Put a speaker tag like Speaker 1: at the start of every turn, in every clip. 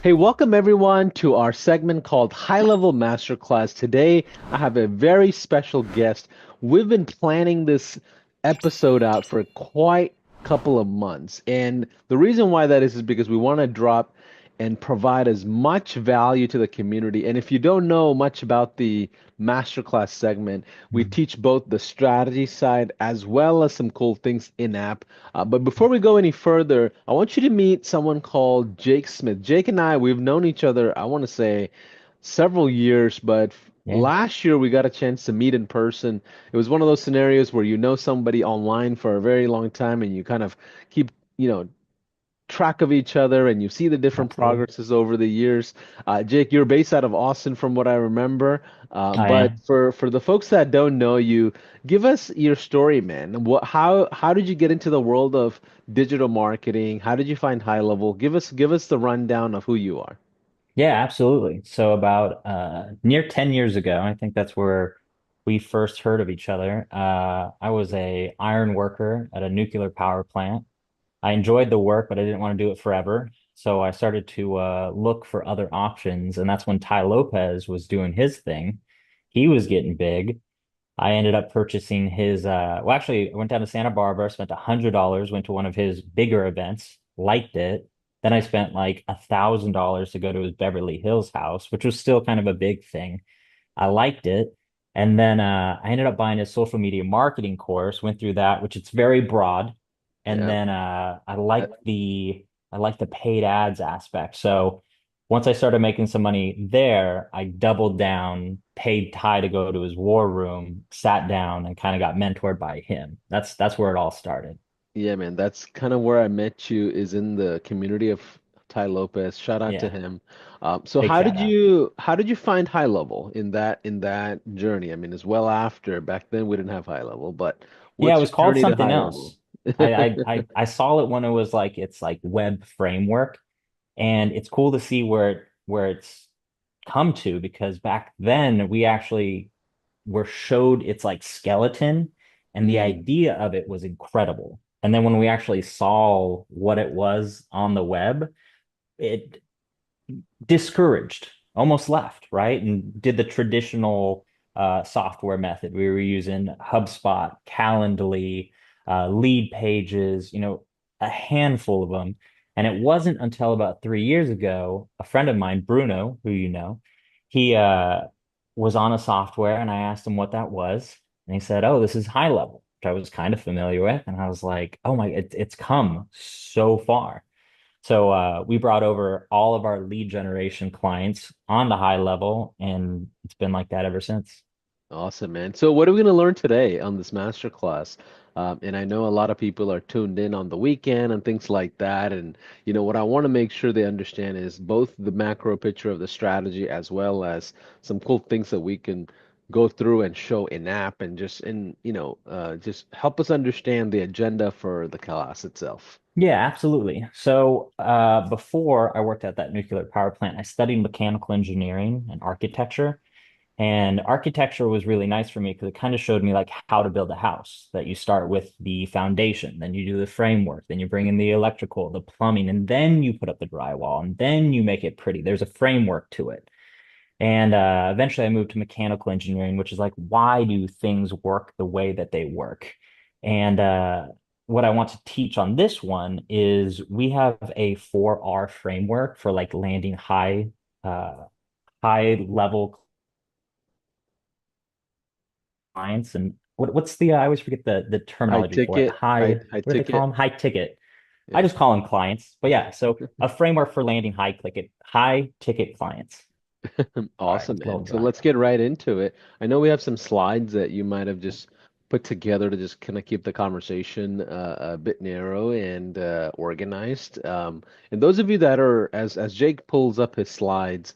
Speaker 1: Hey, welcome everyone to our segment called High Level Masterclass. Today, I have a very special guest. We've been planning this episode out for quite a couple of months. And the reason why that is because we want to drop and provide as much value to the community. And if you don't know much about the Masterclass segment, we
Speaker 2: Mm.
Speaker 1: teach both the strategy side as well as some cool things in app. But before we go any further, I want you to meet someone called Jake Smith. Jake and I, we've known each other, I want to say, several years, but
Speaker 2: Yeah,
Speaker 1: last year we got a chance to meet in person. It was one of those scenarios where you know somebody online for a very long time and you kind of keep, track of each other and you see the different
Speaker 2: absolutely.
Speaker 1: progresses over the years. Jake, you're based out of Austin from what I remember.
Speaker 2: I
Speaker 1: But
Speaker 2: am.
Speaker 1: for the folks that don't know you, give us your story, man. How did you get into the world of digital marketing? How did you find High Level? Give us the rundown of who you are.
Speaker 2: Yeah, absolutely. So about near 10 years ago, I think that's where we first heard of each other. I was a iron worker at a nuclear power plant. I enjoyed the work, but I didn't want to do it forever. So I started to look for other options, and that's when Ty Lopez was doing his thing. He was getting big. I ended up purchasing his well, actually, I went down to Santa Barbara, spent $100, went to one of his bigger events, liked it. Then I spent like $1,000 to go to his Beverly Hills house, which was still kind of a big thing. I liked it. And then I ended up buying his social media marketing course, went through that, which it's very broad. And
Speaker 1: Yeah.
Speaker 2: then I liked the paid ads aspect. So once I started making some money there, I doubled down, paid Ty to go to his war room, sat down, and kind of got mentored by him. That's where it all started.
Speaker 1: Yeah, man, that's kind of where I met you is in the community of Ty Lopez. Shout out to
Speaker 2: Yeah,
Speaker 1: him. So
Speaker 2: big
Speaker 1: how
Speaker 2: shout
Speaker 1: did
Speaker 2: out.
Speaker 1: you find High Level in that journey? I mean, as well after back then we didn't have High Level, but
Speaker 2: Yeah, it
Speaker 1: what's
Speaker 2: was
Speaker 1: your
Speaker 2: called
Speaker 1: journey to
Speaker 2: something
Speaker 1: High Level?
Speaker 2: else. I saw it when it was like it's like web framework, and it's cool to see where it's come to because back then we actually were showed its like skeleton, and the
Speaker 1: Mm,
Speaker 2: idea of it was incredible. And then when we actually saw what it was on the web, it discouraged, almost left, right? And did the traditional software method. We were using HubSpot, Calendly, lead pages, a handful of them. And it wasn't until about 3 years ago, a friend of mine, Bruno, who you know, he was on a software and I asked him what that was. And he said, "Oh, this is high level," which I was kind of familiar with. And I was like, "Oh my, it's come so far." So we brought over all of our lead generation clients on the high level, and it's been like that ever since.
Speaker 1: awesome, man. So what are we going to learn today on this master class? And I know a lot of people are tuned in on the weekend and things like that. And what I want to make sure they understand is both the macro picture of the strategy as well as some cool things that we can go through and show in app and just help us understand the agenda for the class itself.
Speaker 2: Yeah, absolutely. So before I worked at that nuclear power plant, I studied mechanical engineering and architecture. And architecture was really nice for me because it kind of showed me like how to build a house, that you start with the foundation, then you do the framework, then you bring in the electrical, the plumbing, and then you put up the drywall, and then you make it pretty. There's a framework to it. And eventually I moved to mechanical engineering, which is like, why do things work the way that they work? And what I want to teach on this one is we have a 4R framework for like landing high level clients. And what's the I always forget the
Speaker 1: High
Speaker 2: terminology for it.
Speaker 1: ticket, high
Speaker 2: What do they call
Speaker 1: ticket.
Speaker 2: them? High ticket. I
Speaker 1: Yeah.
Speaker 2: just call them clients. But yeah, so a framework for landing high ticket clients. All right,
Speaker 1: Awesome,
Speaker 2: it's a little
Speaker 1: man. So
Speaker 2: dry.
Speaker 1: let's get right into it. I know we have some slides that you might have just put together to just kind of keep the conversation a bit narrow and organized. And those of you that are, as Jake pulls up his slides,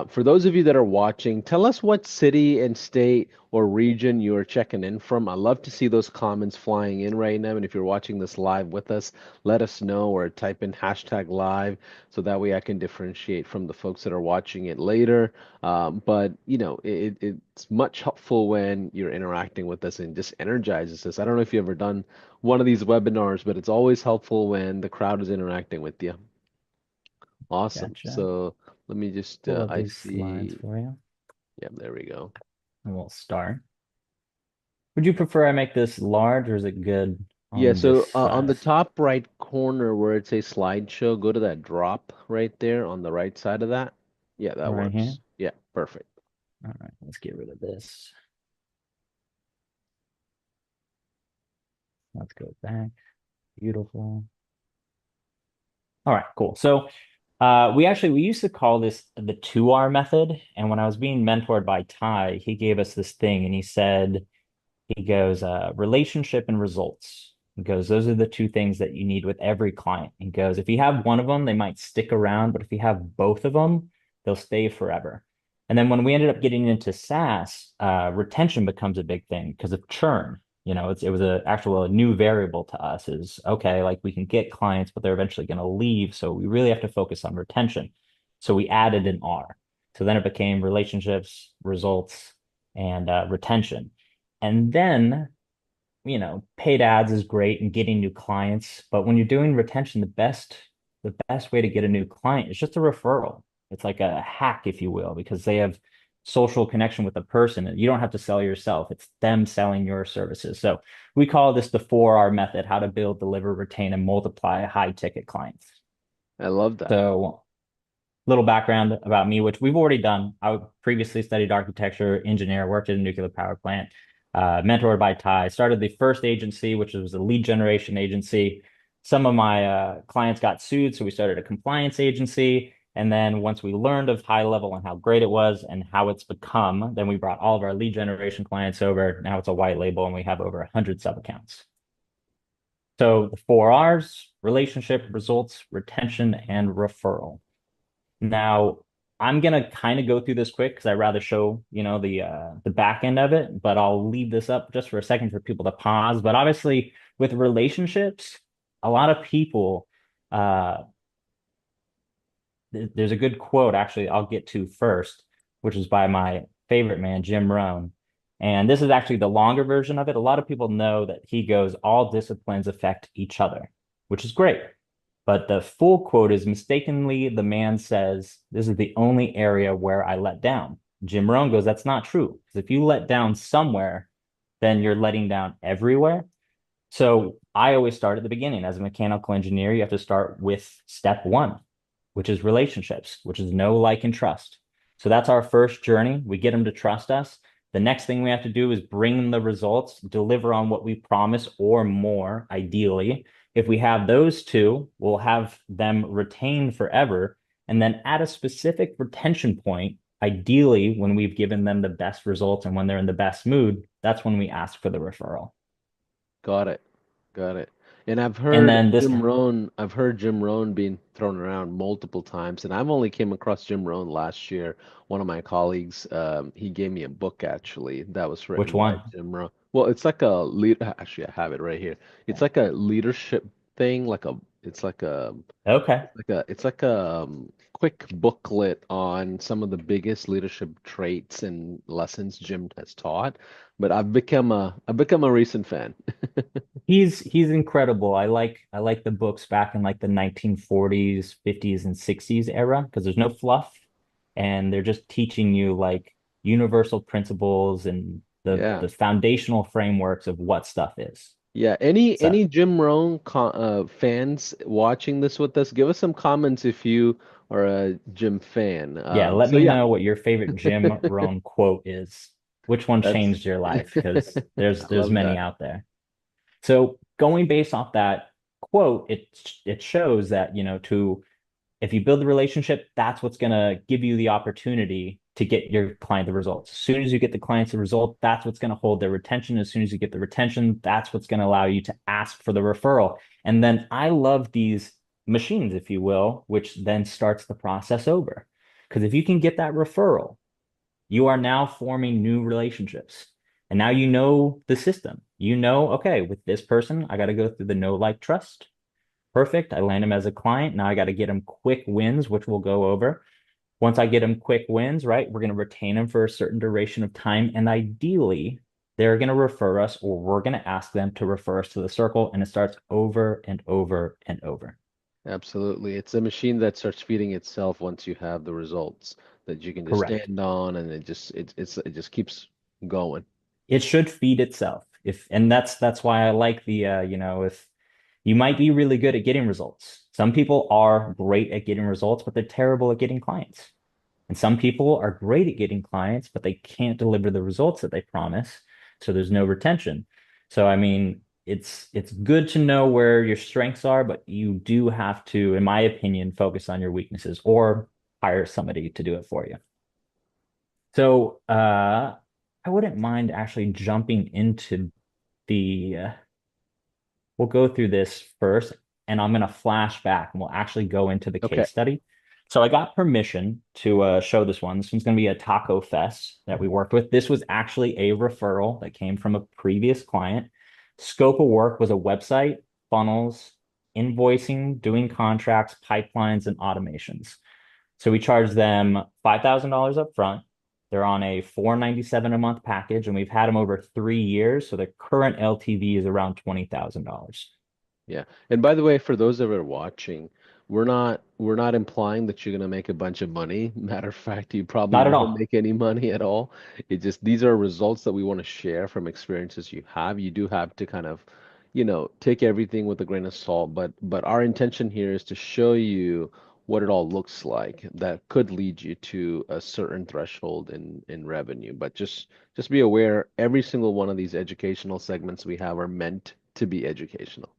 Speaker 1: for those of you that are watching, tell us what city and state or region you are checking in from. I love to see those comments flying in right now. And if you're watching this live with us, let us know or type in hashtag live so that way I can differentiate from the folks that are watching it later. But it's much helpful when you're interacting with us and just energizes us. I don't know if you've ever done one of these webinars, but it's always helpful when the crowd is interacting with you. Awesome.
Speaker 2: Gotcha.
Speaker 1: So let me just,
Speaker 2: Pull up
Speaker 1: I
Speaker 2: these slides
Speaker 1: see.
Speaker 2: for you,
Speaker 1: Yeah, there we go.
Speaker 2: and we'll start. Would you prefer I make this large, or is it good
Speaker 1: Yeah,
Speaker 2: on this
Speaker 1: so on the
Speaker 2: size?
Speaker 1: top right corner where it says slideshow, go to that drop right there on the right side of that. Yeah, that
Speaker 2: Right here.
Speaker 1: works. Yeah, perfect.
Speaker 2: All right, let's get rid of this. Let's go back. Beautiful. All right, cool. So we used to call this the 2R method. And when I was being mentored by Ty, he gave us this thing and he goes, relationship and results. He goes, those are the two things that you need with every client. He goes, if you have one of them, they might stick around, but if you have both of them, they'll stay forever. And then when we ended up getting into SaaS, retention becomes a big thing because of churn. It was a new variable to us is okay, like we can get clients, but they're eventually going to leave. So we really have to focus on retention. So we added an R. So then it became relationships, results, and retention. And then, paid ads is great and getting new clients, but when you're doing retention, the best way to get a new client is just a referral. It's like a hack, if you will, because they have social connection with the person and you don't have to sell yourself. It's them selling your services. So we call this the 4R method, how to build, deliver, retain, and multiply high ticket clients.
Speaker 1: I love that.
Speaker 2: So little background about me, which we've already done. I previously studied architecture, engineer, worked at a nuclear power plant, mentored by Ty, started the first agency, which was a lead generation agency. Some of my clients got sued, so we started a compliance agency. And then once we learned of HighLevel and how great it was and how it's become, then we brought all of our lead generation clients over. Now it's a white label and we have over 100 sub accounts. So the 4Rs: relationship, results, retention, and referral. Now, I'm gonna kind of go through this quick because I'd rather show, the back end of it, but I'll leave this up just for a second for people to pause. But obviously, with relationships, a lot of people, uh, there's a good quote actually I'll get to first, which is by my favorite man, Jim Rohn. And this is actually the longer version of it. A lot of people know that he goes, all disciplines affect each other, which is great. But the full quote is mistakenly, the man says, this is the only area where I let down. Jim Rohn goes, that's not true. Because if you let down somewhere, then you're letting down everywhere. So I always start at the beginning. As a mechanical engineer, you have to start with step one, which is relationships, which is know, like, and trust. So that's our first journey. We get them to trust us. The next thing we have to do is bring them the results, deliver on what we promise or more, ideally. If we have those two, we'll have them retain forever. And then at a specific retention point, ideally, when we've given them the best results and when they're in the best mood, that's when we ask for the referral.
Speaker 1: Got it. Got it. And
Speaker 2: And then this,
Speaker 1: I've heard Jim Rohn being thrown around multiple times, and I've only came across Jim Rohn last year. One of my colleagues, he gave me a book actually that was
Speaker 2: which
Speaker 1: written by
Speaker 2: one?
Speaker 1: Jim Rohn. Well, it's like a lead. Actually, I have it right here. It's like a leadership thing, it's like a,
Speaker 2: Okay.
Speaker 1: it's like a quick booklet on some of the biggest leadership traits and lessons Jim has taught. But I've become a recent fan.
Speaker 2: He's incredible. I like the books back in like the 1940s, 50s, and 60s era because there's no fluff and they're just teaching you like universal principles and
Speaker 1: Yeah.
Speaker 2: the foundational frameworks of what stuff is.
Speaker 1: Yeah,
Speaker 2: So
Speaker 1: any Jim Rohn fans watching this with us, give us some comments if you are a Jim fan.
Speaker 2: yeah, let
Speaker 1: So
Speaker 2: me
Speaker 1: yeah,
Speaker 2: know what your favorite Jim Rohn quote is. Which one
Speaker 1: that's
Speaker 2: changed your life? Because there's
Speaker 1: I
Speaker 2: there's
Speaker 1: love
Speaker 2: many
Speaker 1: that.
Speaker 2: out there. So going based off that quote, it shows that, to if you build the relationship, that's what's going to give you the opportunity to get your client the results. As soon as you get the clients the result, that's what's going to hold their retention. As soon as you get the retention, that's what's going to allow you to ask for the referral. And then I love these machines, if you will, which then starts the process over. Because if you can get that referral, you are now forming new relationships. And now you know the system. You know, okay, with this person, I got to go through the know, like, trust. Perfect. I land him as a client. Now I got to get him quick wins, which we'll go over. Once I get him quick wins, right, we're going to retain him for a certain duration of time. And ideally, they're going to refer us or we're going to ask them to refer us to the circle. And it starts over and over and over.
Speaker 1: Absolutely. It's a machine that starts feeding itself once you have the results that you can just
Speaker 2: Correct.
Speaker 1: stand on, and it just keeps going.
Speaker 2: It should feed itself. If and that's why I like the if you might be really good at getting results. Some people are great at getting results, but they're terrible at getting clients. And some people are great at getting clients, but they can't deliver the results that they promise. So there's no retention. So I mean, it's good to know where your strengths are, but you do have to, in my opinion, focus on your weaknesses or hire somebody to do it for you. So I wouldn't mind actually jumping into the we'll go through this first, and I'm going to flash back and we'll actually go into the
Speaker 1: Okay.
Speaker 2: case study. So I got permission to show this one. This one's going to be a taco fest that we worked with. This was actually a referral that came from a previous client. Scope of work was a website, funnels, invoicing, doing contracts, pipelines, and automations. So we charged them $5,000 up front. They're on a $497 a month package, and we've had them over 3 years. So the current LTV is around $20,000.
Speaker 1: Yeah. And by the way, for those that are watching, we're not implying that you're gonna make a bunch of money. Matter of fact, you probably
Speaker 2: Not at
Speaker 1: won't
Speaker 2: all.
Speaker 1: make any money at all. It just these are results that we want to share from experiences you have. You do have to kind of, take everything with a grain of salt, but our intention here is to show you what it all looks like that could lead you to a certain threshold in revenue. But just be aware, every single one of these educational segments we have are meant to be educational.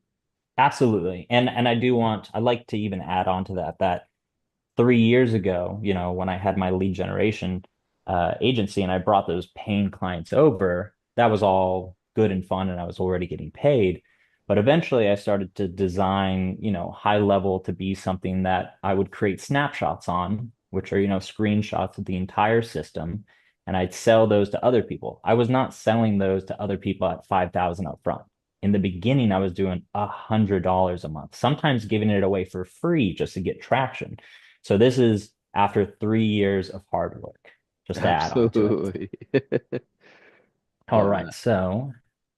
Speaker 2: Absolutely. And I'd like to even add on to that 3 years ago, when I had my lead generation agency and I brought those paying clients over, that was all good and fun and I was already getting paid. But eventually I started to design, high level to be something that I would create snapshots on, which are, screenshots of the entire system. And I'd sell those to other people. I was not selling those to other people at 5,000 up front. In the beginning, I was doing $100 a month, sometimes giving it away for free just to get traction. So this is after 3 years of hard work, just to add on to it.
Speaker 1: Absolutely.
Speaker 2: All
Speaker 1: Love
Speaker 2: right,
Speaker 1: that.
Speaker 2: so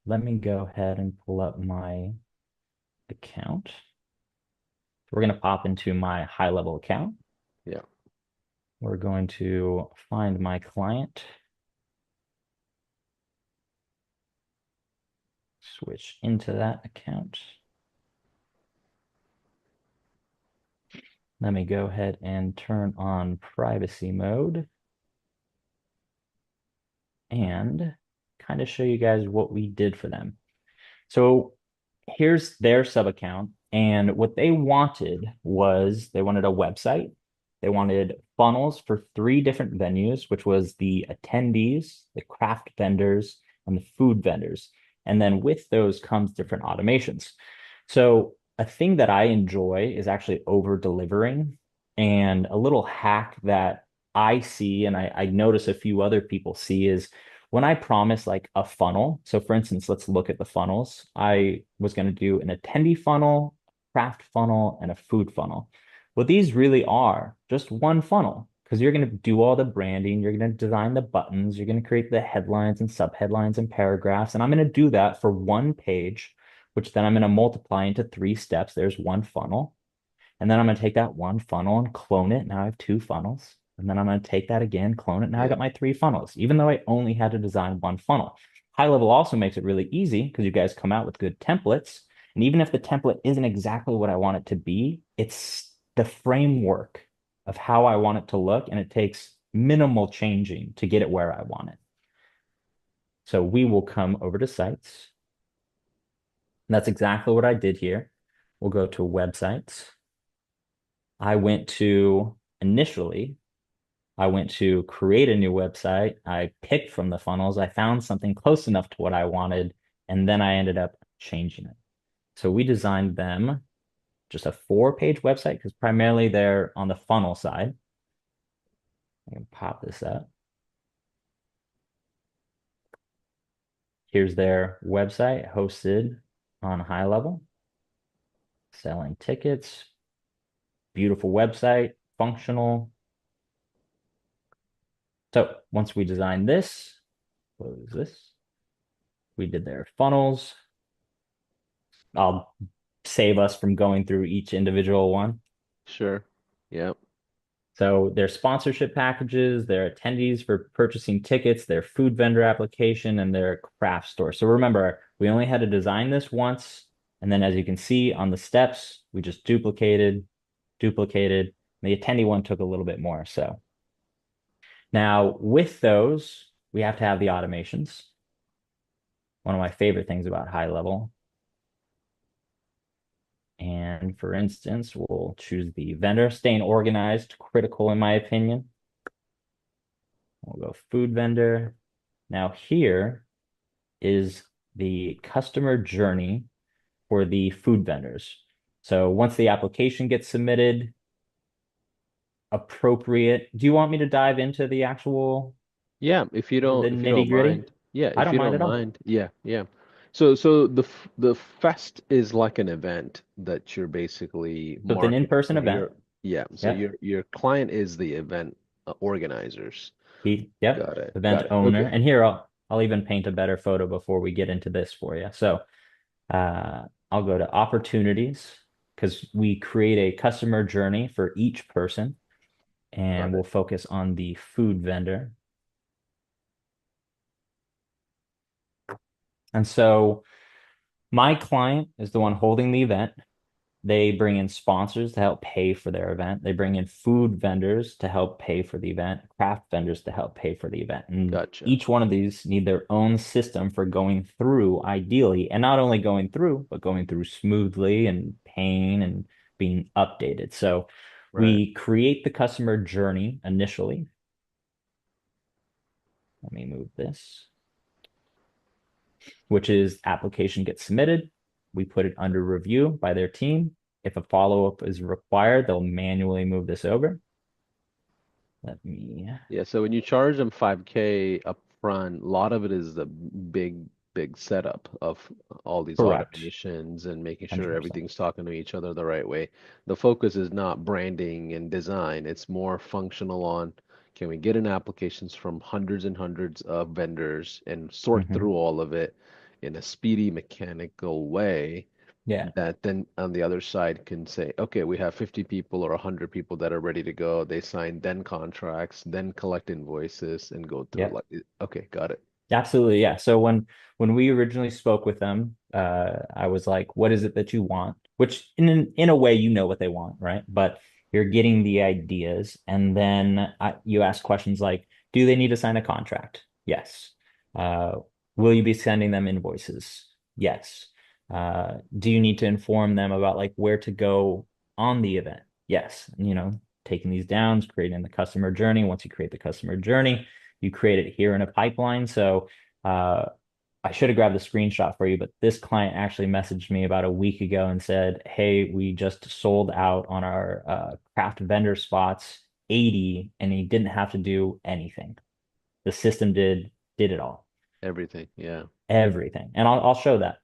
Speaker 2: let me go ahead and pull up my account. We're going to pop into my high level account.
Speaker 1: Yeah.
Speaker 2: We're going to find my client, switch into that account. Let me go ahead and turn on privacy mode and kind of show you guys what we did for them. So here's their sub account. And what they wanted was they wanted a website. They wanted funnels for three different venues, which was the attendees, the craft vendors, and the food vendors. And then with those comes different automations. So a thing that I enjoy is actually over delivering. And a little hack that I see and I notice a few other people see is when I promise like a funnel. So for instance, let's look at the funnels. I was going to do an attendee funnel, craft funnel, and a food funnel. What these really are just one funnel because you're going to do all the branding, you're going to design the buttons, you're going to create the headlines and subheadlines and paragraphs. And I'm going to do that for one page, which then I'm going to multiply into 3 steps. There's one funnel. And then I'm going to take that one funnel and clone it. Now I have 2 funnels. And then I'm going to take that again, clone it. Now I
Speaker 1: Yeah.
Speaker 2: got my 3 funnels, even though I only had to design one funnel. High level also makes it really easy because you guys come out with good templates. And even if the template isn't exactly what I want it to be, it's the framework of how I want it to look. And it takes minimal changing to get it where I want it. So we will come over to sites. And that's exactly what I did here. We'll go to websites. I went to initially I went to create a new website. I picked from the funnels. I found something close enough to what I wanted, and then I ended up changing it. So we designed them just a 4-page website because primarily they're on the funnel side. I can pop this up. Here's their website hosted on High Level, selling tickets, beautiful website, functional. So once we designed this, what was this? We did their funnels. I'll save us from going through each individual one.
Speaker 1: Sure. Yep.
Speaker 2: So their sponsorship packages, their attendees for purchasing tickets, their food vendor application, and their craft store. So remember, we only had to design this once. And then as you can see on the steps, we just duplicated. The attendee one took a little bit more. So now with those, we have to have the automations. One of my favorite things about HighLevel. And for instance, we'll choose the vendor, staying organized, critical in my opinion. We'll go food vendor. Now here is the customer journey for the food vendors. So once the application gets submitted, appropriate. Do you want me to dive into the actual
Speaker 1: Yeah,
Speaker 2: the
Speaker 1: if you don't
Speaker 2: nitty gritty?
Speaker 1: mind. Yeah,
Speaker 2: I
Speaker 1: if
Speaker 2: don't
Speaker 1: you
Speaker 2: mind
Speaker 1: don't
Speaker 2: at all.
Speaker 1: mind. Yeah, yeah. So the fest is like an event that you're basically
Speaker 2: So it's an
Speaker 1: marketing
Speaker 2: in-person
Speaker 1: for
Speaker 2: event.
Speaker 1: your yeah, so
Speaker 2: Yep.
Speaker 1: your client is the event organizers.
Speaker 2: Yep,
Speaker 1: Got it.
Speaker 2: event
Speaker 1: Got it.
Speaker 2: owner.
Speaker 1: Okay.
Speaker 2: And here I'll even paint a better photo before we get into this for you. So I'll go to opportunities because we create a customer journey for each person, and
Speaker 1: Got
Speaker 2: we'll
Speaker 1: it.
Speaker 2: focus on the food vendor. And so my client is the one holding the event. They bring in sponsors to help pay for their event. They bring in food vendors to help pay for the event, craft vendors to help pay for the event. And
Speaker 1: Gotcha.
Speaker 2: each one of these need their own system for going through, ideally, and not only going through, but going through smoothly and paying and being updated. So
Speaker 1: Right.
Speaker 2: we create the customer journey initially. Let me move this, which is application gets submitted. We put it under review by their team. If a follow-up is required, they'll manually move this over. Let me,
Speaker 1: Yeah, so when you charge them 5K up front, a lot of it is the big setup of all these
Speaker 2: correct,
Speaker 1: automations and making sure
Speaker 2: 100%.
Speaker 1: everything's talking to each other the right way. The focus is not branding and design, it's more functional on can we get in applications from hundreds and hundreds of vendors and sort
Speaker 2: Hmm.
Speaker 1: through all of it in a speedy, mechanical way
Speaker 2: Yeah,
Speaker 1: that then on the other side can say, okay, we have 50 people or 100 people that are ready to go. They sign then contracts, then collect invoices and go through
Speaker 2: yeah.
Speaker 1: like, okay, got it.
Speaker 2: Absolutely, yeah. So when we originally spoke with them, I was like, "What is it that you want?" Which in a way, you know what they want, right? But you're getting the ideas, and then you ask questions like, "Do they need to sign a contract?" Yes. Uh, will you be sending them invoices? Yes. Do you need to inform them about like where to go on the event? Yes. And, taking these down, creating the customer journey. Once you create the customer journey you create it here in a pipeline. So uh, I should have grabbed the screenshot for you, but this client actually messaged me about a week ago and said, "Hey, we just sold out on our craft vendor spots 80, and he didn't have to do anything. The system did it all,
Speaker 1: Everything. Yeah.
Speaker 2: everything." And I'll show that.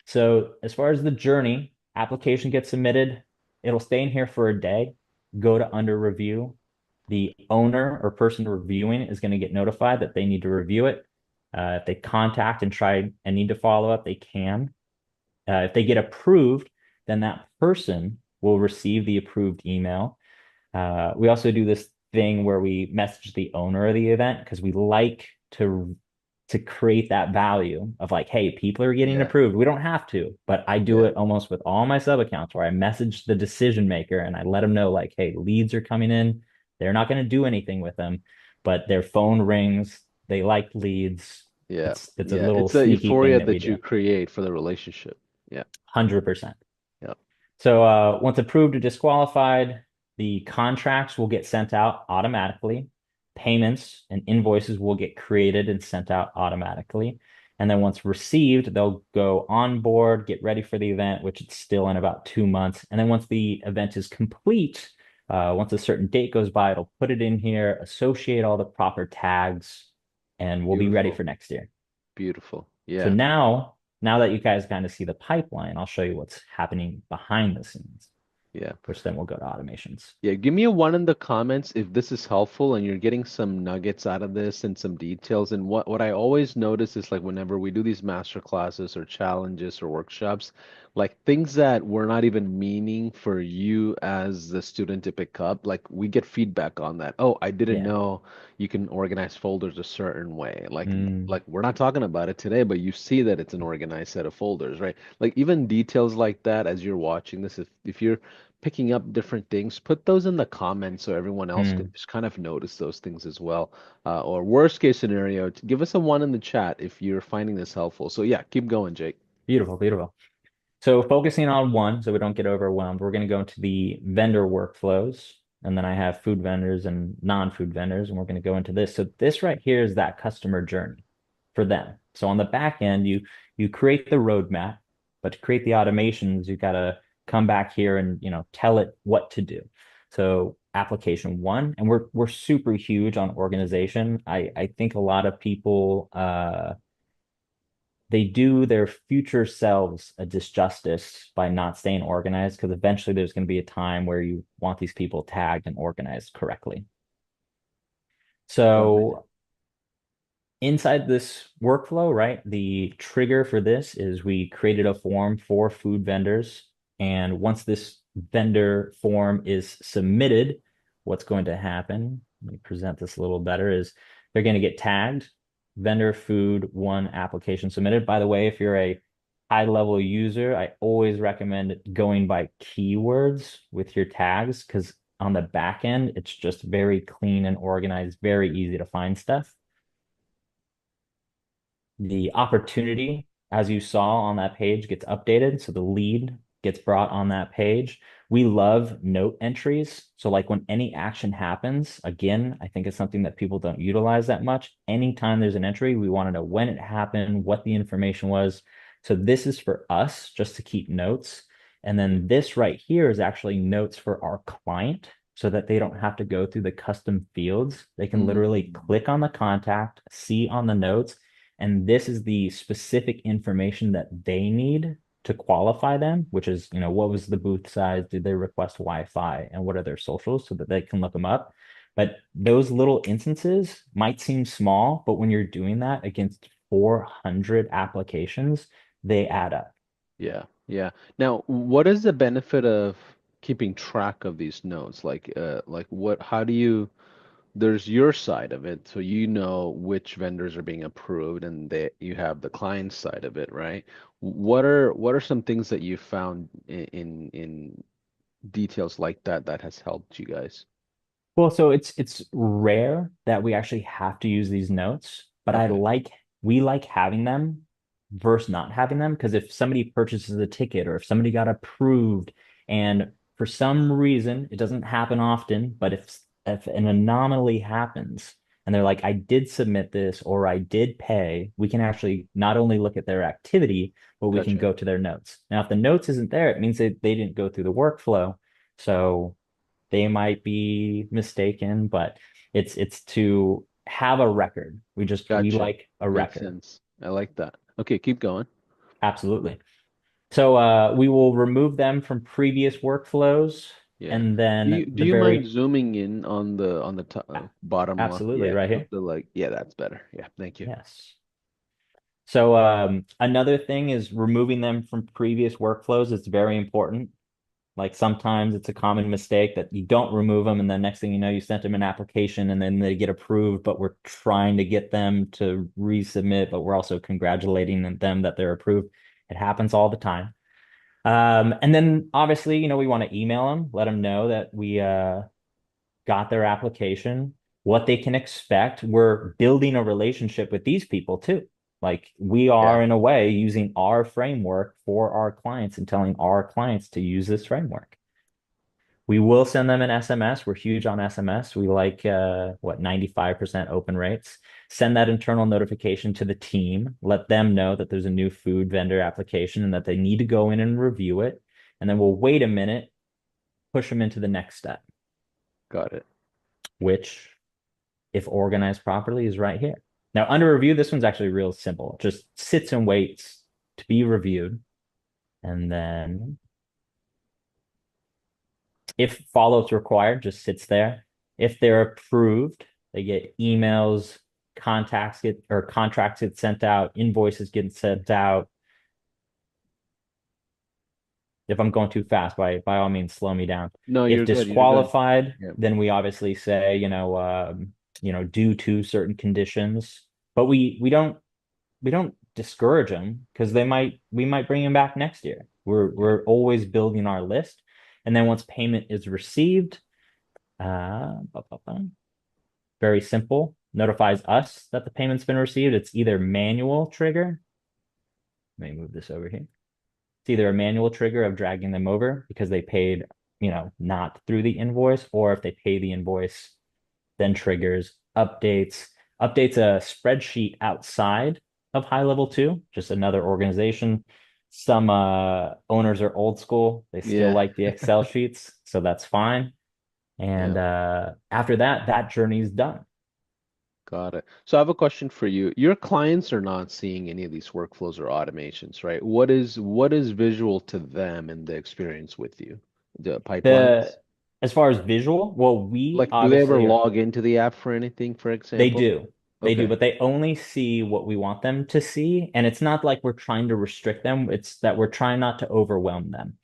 Speaker 2: So as far as the journey, application gets submitted, it'll stay in here for a day, go to under review. The owner or person reviewing is going to get notified that they need to review it. If they contact and try and need to follow up, they can. If they get approved, then that person will receive the approved email. We also do this thing where we message the owner of the event because we like to create that value of like, hey, people are getting
Speaker 1: Yeah.
Speaker 2: approved. We don't have to, but I do
Speaker 1: Yeah.
Speaker 2: it almost with all my sub accounts where I message the decision maker and I let them know like, hey, leads are coming in. They're not going to do anything with them, but their phone rings. They like leads.
Speaker 1: Yeah.
Speaker 2: It's a
Speaker 1: Yeah.
Speaker 2: little
Speaker 1: It's a
Speaker 2: sneaky thing
Speaker 1: euphoria
Speaker 2: that we
Speaker 1: that
Speaker 2: do.
Speaker 1: you create for the relationship. Yeah.
Speaker 2: 100%.
Speaker 1: Yeah.
Speaker 2: So once approved or disqualified, the contracts will get sent out automatically. Payments and invoices will get created and sent out automatically. And then once received, they'll go on board, get ready for the event, which it's still in about 2 months. And then once the event is complete, once a certain date goes by, it'll put it in here, associate all the proper tags, and we'll be ready
Speaker 1: Beautiful.
Speaker 2: for next year.
Speaker 1: Beautiful.
Speaker 2: So
Speaker 1: Yeah.
Speaker 2: now that you guys kind of see the pipeline, I'll show you what's happening behind the scenes.
Speaker 1: Yeah.
Speaker 2: which then will go to automations.
Speaker 1: Yeah, give me a one in the comments if this is helpful and you're getting some nuggets out of this and some details. And what I always notice is like whenever we do these master classes or challenges or workshops, like things that we're not even meaning for you as the student to pick up, like we get feedback on that. Oh, I didn't
Speaker 2: Yeah.
Speaker 1: know you can organize folders a certain way.
Speaker 2: Mm,
Speaker 1: Like we're not talking about it today, but you see that it's an organized set of folders, right? Like even details like that as you're watching this, if you're picking up different things, put those in the comments so everyone else can
Speaker 2: mm.
Speaker 1: just kind of notice those things as well. Or worst case scenario, give us a one in the chat if you're finding this helpful. So yeah, keep going, Jake.
Speaker 2: Beautiful, beautiful. So focusing on one, so we don't get overwhelmed, we're going to go into the vendor workflows. And then I have food vendors and non-food vendors, and we're going to go into this. So this right here is that customer journey for them. So on the back end, you create the roadmap, but to create the automations, you got to come back here and tell it what to do. So application one, and we're super huge on organization. I think a lot of people they do their future selves a disjustice by not staying organized because eventually there's going to be a time where you want these people tagged and organized correctly.
Speaker 1: Got it.
Speaker 2: So inside this workflow, right, the trigger for this is we created a form for food vendors. And once this vendor form is submitted, what's going to happen, let me present this a little better, is they're going to get tagged vendor food one application submitted. By the way, if you're a high level user, I always recommend going by keywords with your tags because on the back end, it's just very clean and organized, very easy to find stuff. The opportunity, as you saw on that page, gets updated. So the lead gets brought on that page. We love note entries. So, like when any action happens, again, I think it's something that people don't utilize that much. Anytime there's an entry, we want to know when it happened, what the information was. So, this is for us just to keep notes. And then this right here is actually notes for our client so that they don't have to go through the custom fields. They can literally
Speaker 1: Mm,
Speaker 2: click on the contact, see on the notes, and this is the specific information that they need to qualify them, which is, what was the booth size? Did they request Wi-Fi? And what are their socials so that they can look them up? But those little instances might seem small, but when you're doing that against 400 applications, they add up.
Speaker 1: yeah, yeah. Now, what is the benefit of keeping track of these notes? Like what, how do you, there's your side of it, so you know which vendors are being approved, and you have the client side of it, right? What are some things that you found in details like that that has helped you guys?
Speaker 2: Well, so it's rare that we actually have to use these notes, but
Speaker 1: Okay,
Speaker 2: we like having them versus not having them because if somebody purchases a ticket or if somebody got approved and for some reason it doesn't happen often, but if an anomaly happens and they're like, I did submit this or I did pay, we can actually not only look at their activity, but we can
Speaker 1: gotcha,
Speaker 2: go to their notes. Now, if the notes isn't there, it means that they didn't go through the workflow. So they might be mistaken, but it's to have a record. We
Speaker 1: gotcha.
Speaker 2: like a
Speaker 1: Makes
Speaker 2: record.
Speaker 1: sense. I like that. Okay, keep going.
Speaker 2: Absolutely. So we will remove them from previous workflows
Speaker 1: Yeah.
Speaker 2: and
Speaker 1: Do
Speaker 2: then
Speaker 1: you do
Speaker 2: the
Speaker 1: you mind
Speaker 2: very
Speaker 1: zooming in on the top, bottom left?
Speaker 2: absolutely
Speaker 1: Yeah,
Speaker 2: right
Speaker 1: of
Speaker 2: here.
Speaker 1: the like. Yeah, that's better. Yeah, thank you.
Speaker 2: Yes. So another thing is removing them from previous workflows. It's very important. Like sometimes it's a common mistake that you don't remove them, and then next thing you know, you sent them an application and then they get approved, but we're trying to get them to resubmit, but we're also congratulating them that they're approved. It happens all the time. And then obviously, we want to email them, let them know that we got their application, what they can expect. We're building a relationship with these people too. Like we
Speaker 1: Yeah,
Speaker 2: are in a way using our framework for our clients and telling our clients to use this framework. We will send them an SMS. We're huge on SMS. We like 95% open rates. Send that internal notification to the team. Let them know that there's a new food vendor application and that they need to go in and review it. And then we'll wait a minute, push them into the next step,
Speaker 1: got it.
Speaker 2: which, if organized properly, is right here. Now, under review, this one's actually real simple. Just sits and waits to be reviewed. And then If follow-up's required, just sits there. If they're approved, they get emails, contracts get sent out, invoices get sent out. If I'm going too fast, by all means, slow me down.
Speaker 1: No,
Speaker 2: If
Speaker 1: you're good. You're good.
Speaker 2: disqualified,
Speaker 1: Yeah.
Speaker 2: then we obviously say, due to certain conditions. But we don't discourage them because we might bring them back next year.
Speaker 1: Yeah.
Speaker 2: We're always building our list. And then once payment is received, ba, ba, ba, very simple, notifies us that the payment's been received. It's either manual trigger. Let me move this over here. It's either a manual trigger of dragging them over because they paid, not through the invoice, or if they pay the invoice, then triggers updates a spreadsheet outside of HighLevel 2, just another organization. Some owners are old school. They still
Speaker 1: Yeah.
Speaker 2: like the Excel sheets, so that's fine. And
Speaker 1: Yeah.
Speaker 2: after that, that journey's done.
Speaker 1: Got it. So I have a question for you. Your clients are not seeing any of these workflows or automations, right? What is visual to them in the experience with you? The
Speaker 2: The
Speaker 1: pipelines?
Speaker 2: As far as visual, well, we
Speaker 1: Like, do they ever
Speaker 2: obviously are.
Speaker 1: log into the app for anything, for
Speaker 2: They
Speaker 1: example?
Speaker 2: do. They do,
Speaker 1: Okay.
Speaker 2: but they only see what we want them to see. And it's not like we're trying to restrict them, it's that we're trying not to overwhelm them.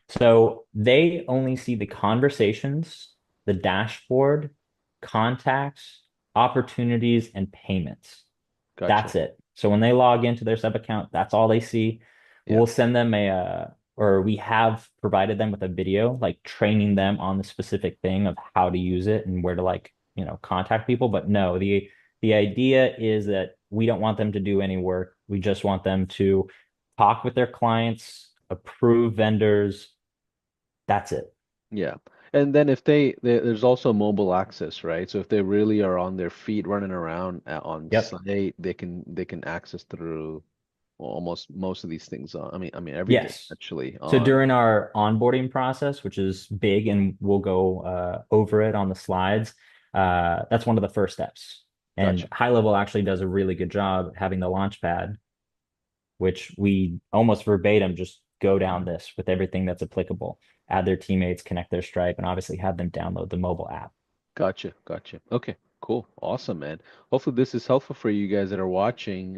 Speaker 2: So they only see the conversations, the dashboard, contacts, opportunities, and payments.
Speaker 1: Gotcha.
Speaker 2: That's it. So when they log into their sub account, that's all they see.
Speaker 1: Yeah.
Speaker 2: We'll send them or we have provided them with a video, like training them on the specific thing of how to use it and where to contact people. But no, the idea is that we don't want them to do any work. We just want them to talk with their clients, approve vendors. That's it.
Speaker 1: Yeah. And then if there's also mobile access, right? So if they really are on their feet running around on
Speaker 2: Yep.
Speaker 1: site, they can access through almost most of these things I mean everything
Speaker 2: Yes.
Speaker 1: actually
Speaker 2: So
Speaker 1: on.
Speaker 2: during our onboarding process, which is big, and we'll go over it on the slides, that's one of the first steps. And
Speaker 1: Gotcha.
Speaker 2: HighLevel actually does a really good job having the launchpad, which we almost verbatim just go down this with everything that's applicable. Add their teammates, connect their Stripe, and obviously have them download the mobile app.
Speaker 1: Gotcha, gotcha. Okay, cool. Awesome, man. Hopefully this is helpful for you guys that are watching.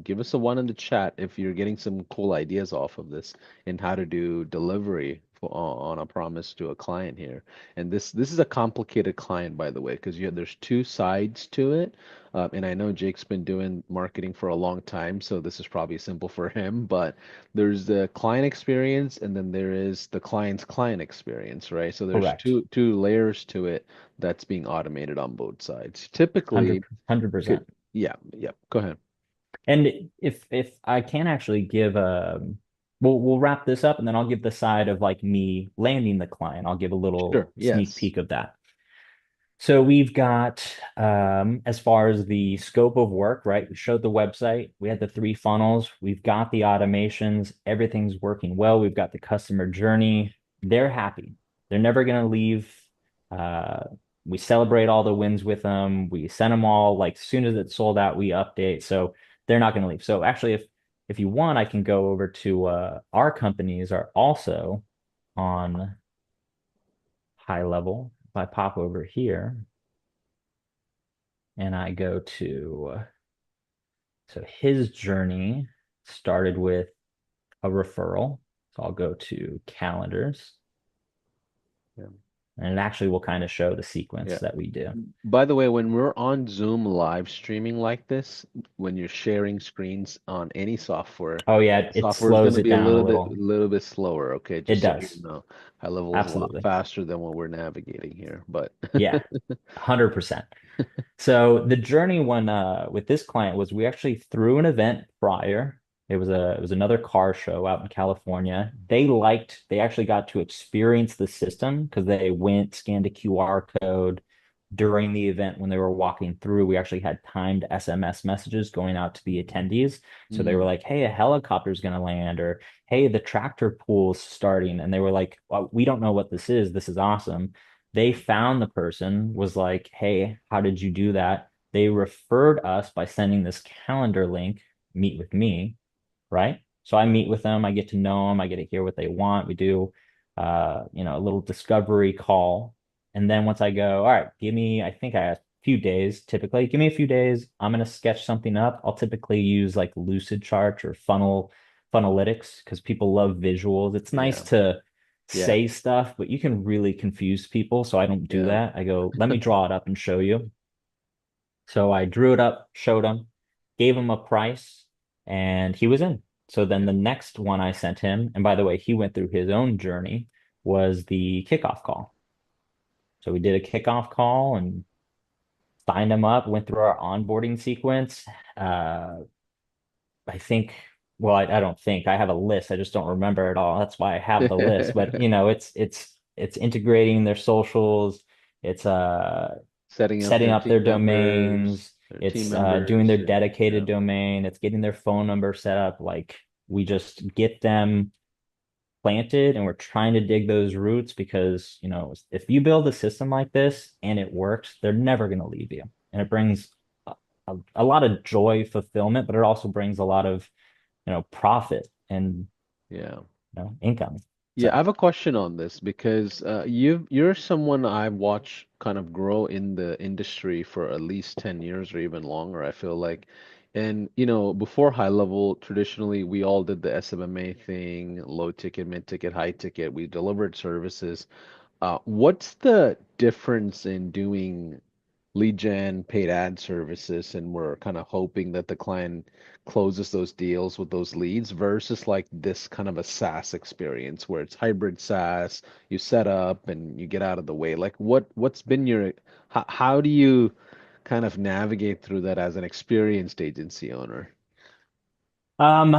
Speaker 1: Give us a one in the chat if you're getting some cool ideas off of this and how to do delivery on a promise to a client here. And this is a complicated client, by the way, because there's two sides to it. And I know Jake's been doing marketing for a long time, so this is probably simple for him, but there's the client experience and then there is the client's client experience, right? So there's
Speaker 2: Correct.
Speaker 1: two layers to it that's being automated on both sides. Typically,
Speaker 2: 100%.
Speaker 1: could yeah, yeah. Go ahead.
Speaker 2: And if I can actually give we'll wrap this up and then I'll give the side of like me landing the client. I'll give a little
Speaker 1: Sure.
Speaker 2: sneak
Speaker 1: Yes.
Speaker 2: peek of that. So we've got as far as the scope of work, right? We showed the website, we had the three funnels, we've got the automations, everything's working well. We've got the customer journey. They're happy. They're never going to leave. Uh, we celebrate all the wins with them. We send them all like as soon as it's sold out, we update. So they're not going to leave. So actually, if you want, I can go over to our companies are also on HighLevel. If I pop over here and I go to, so his journey started with a referral. So I'll go to calendars
Speaker 1: Yeah.
Speaker 2: and it actually will kind of show the sequence
Speaker 1: Yeah.
Speaker 2: that we do.
Speaker 1: By the way, when we're on Zoom live streaming like this, when you're sharing screens on any
Speaker 2: Oh yeah, it
Speaker 1: software is going
Speaker 2: slows
Speaker 1: to
Speaker 2: it
Speaker 1: be a
Speaker 2: down a
Speaker 1: little
Speaker 2: little.
Speaker 1: bit slower. Okay,
Speaker 2: It
Speaker 1: just so you
Speaker 2: does.
Speaker 1: know, high level is a lot
Speaker 2: Absolutely.
Speaker 1: faster than what we're navigating here. But
Speaker 2: Yeah, 100%. So the journey when with this client was we actually threw an event prior. It was another car show out in California. They actually got to experience the system because they went, scanned a QR code during the event when they were walking through. We actually had timed SMS messages going out to the attendees. So they were
Speaker 1: mm,
Speaker 2: like, "Hey, a helicopter's going to land," or "Hey, the tractor pool's starting." And they were like, well, "We don't know what this is. This is awesome." They found the person, was like, "Hey, how did you do that?" They referred us by sending this calendar link, meet with me, right? So I meet with them, I get to know them, I get to hear what they want. We do. a little discovery call. And then once I go, all right, I think I have a few days typically. Give me a few days. I'm going to sketch something up. I'll typically use like Lucid Charts or Funnelytics because people love visuals. It's nice
Speaker 1: Yeah.
Speaker 2: to
Speaker 1: Yeah.
Speaker 2: say stuff, but you can really confuse people. So I don't do
Speaker 1: Yeah.
Speaker 2: that. I go, let me draw it up and show you. So I drew it up, showed him, gave him a price, and he was in. So then the next one I sent him, and by the way, he went through his own journey, was the kickoff call. So we did a kickoff call and signed him up, went through our onboarding sequence. Uh, I think, well, I don't think I have a list. I just don't remember it all. That's why I have the list. But it's integrating their socials. It's
Speaker 1: Setting up
Speaker 2: setting
Speaker 1: their
Speaker 2: up
Speaker 1: team
Speaker 2: their
Speaker 1: members,
Speaker 2: domains.
Speaker 1: their team
Speaker 2: It's doing
Speaker 1: members.
Speaker 2: their
Speaker 1: Yeah. Yeah.
Speaker 2: dedicated domain. It's getting their phone number set up. Like we just get them planted and we're trying to dig those roots because, if you build a system like this and it works, they're never going to leave you. And it brings a lot of joy, fulfillment, but it also brings a lot of, profit and,
Speaker 1: Yeah.
Speaker 2: income.
Speaker 1: Yeah, I
Speaker 2: So,
Speaker 1: have a question on this because you're someone I watch kind of grow in the industry for at least 10 years or even longer, I feel like. And before high level, traditionally we all did the SMMA thing, low ticket, mid ticket, high ticket. We delivered services. What's the difference in doing lead gen, paid ad services, and we're kind of hoping that the client closes those deals with those leads versus like this kind of a SaaS experience where it's hybrid SaaS, you set up and you get out of the way. Like what's been your how do you kind of navigate through that as an experienced agency owner?
Speaker 2: um,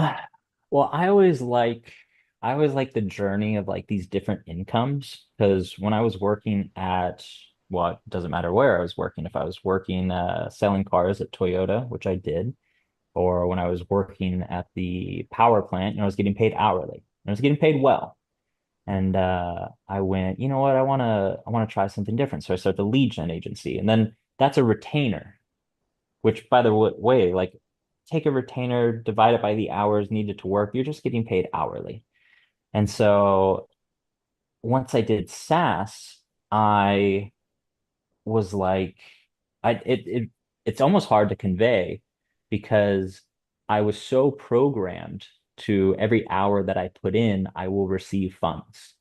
Speaker 2: well, I always like the journey of like these different incomes because when I was working well, it doesn't matter where I was working. If I was working selling cars at Toyota, which I did, or when I was working at the power plant, I was getting paid hourly. I was getting paid well. And I went, you know what, I want to try something different. So I started the lead gen agency. And then that's a retainer, which by the way, like take a retainer, divide it by the hours needed to work, you're just getting paid hourly. And so once I did SaaS, I was like, it's almost hard to convey because I was so programmed to every hour that I put in, I will receive funds.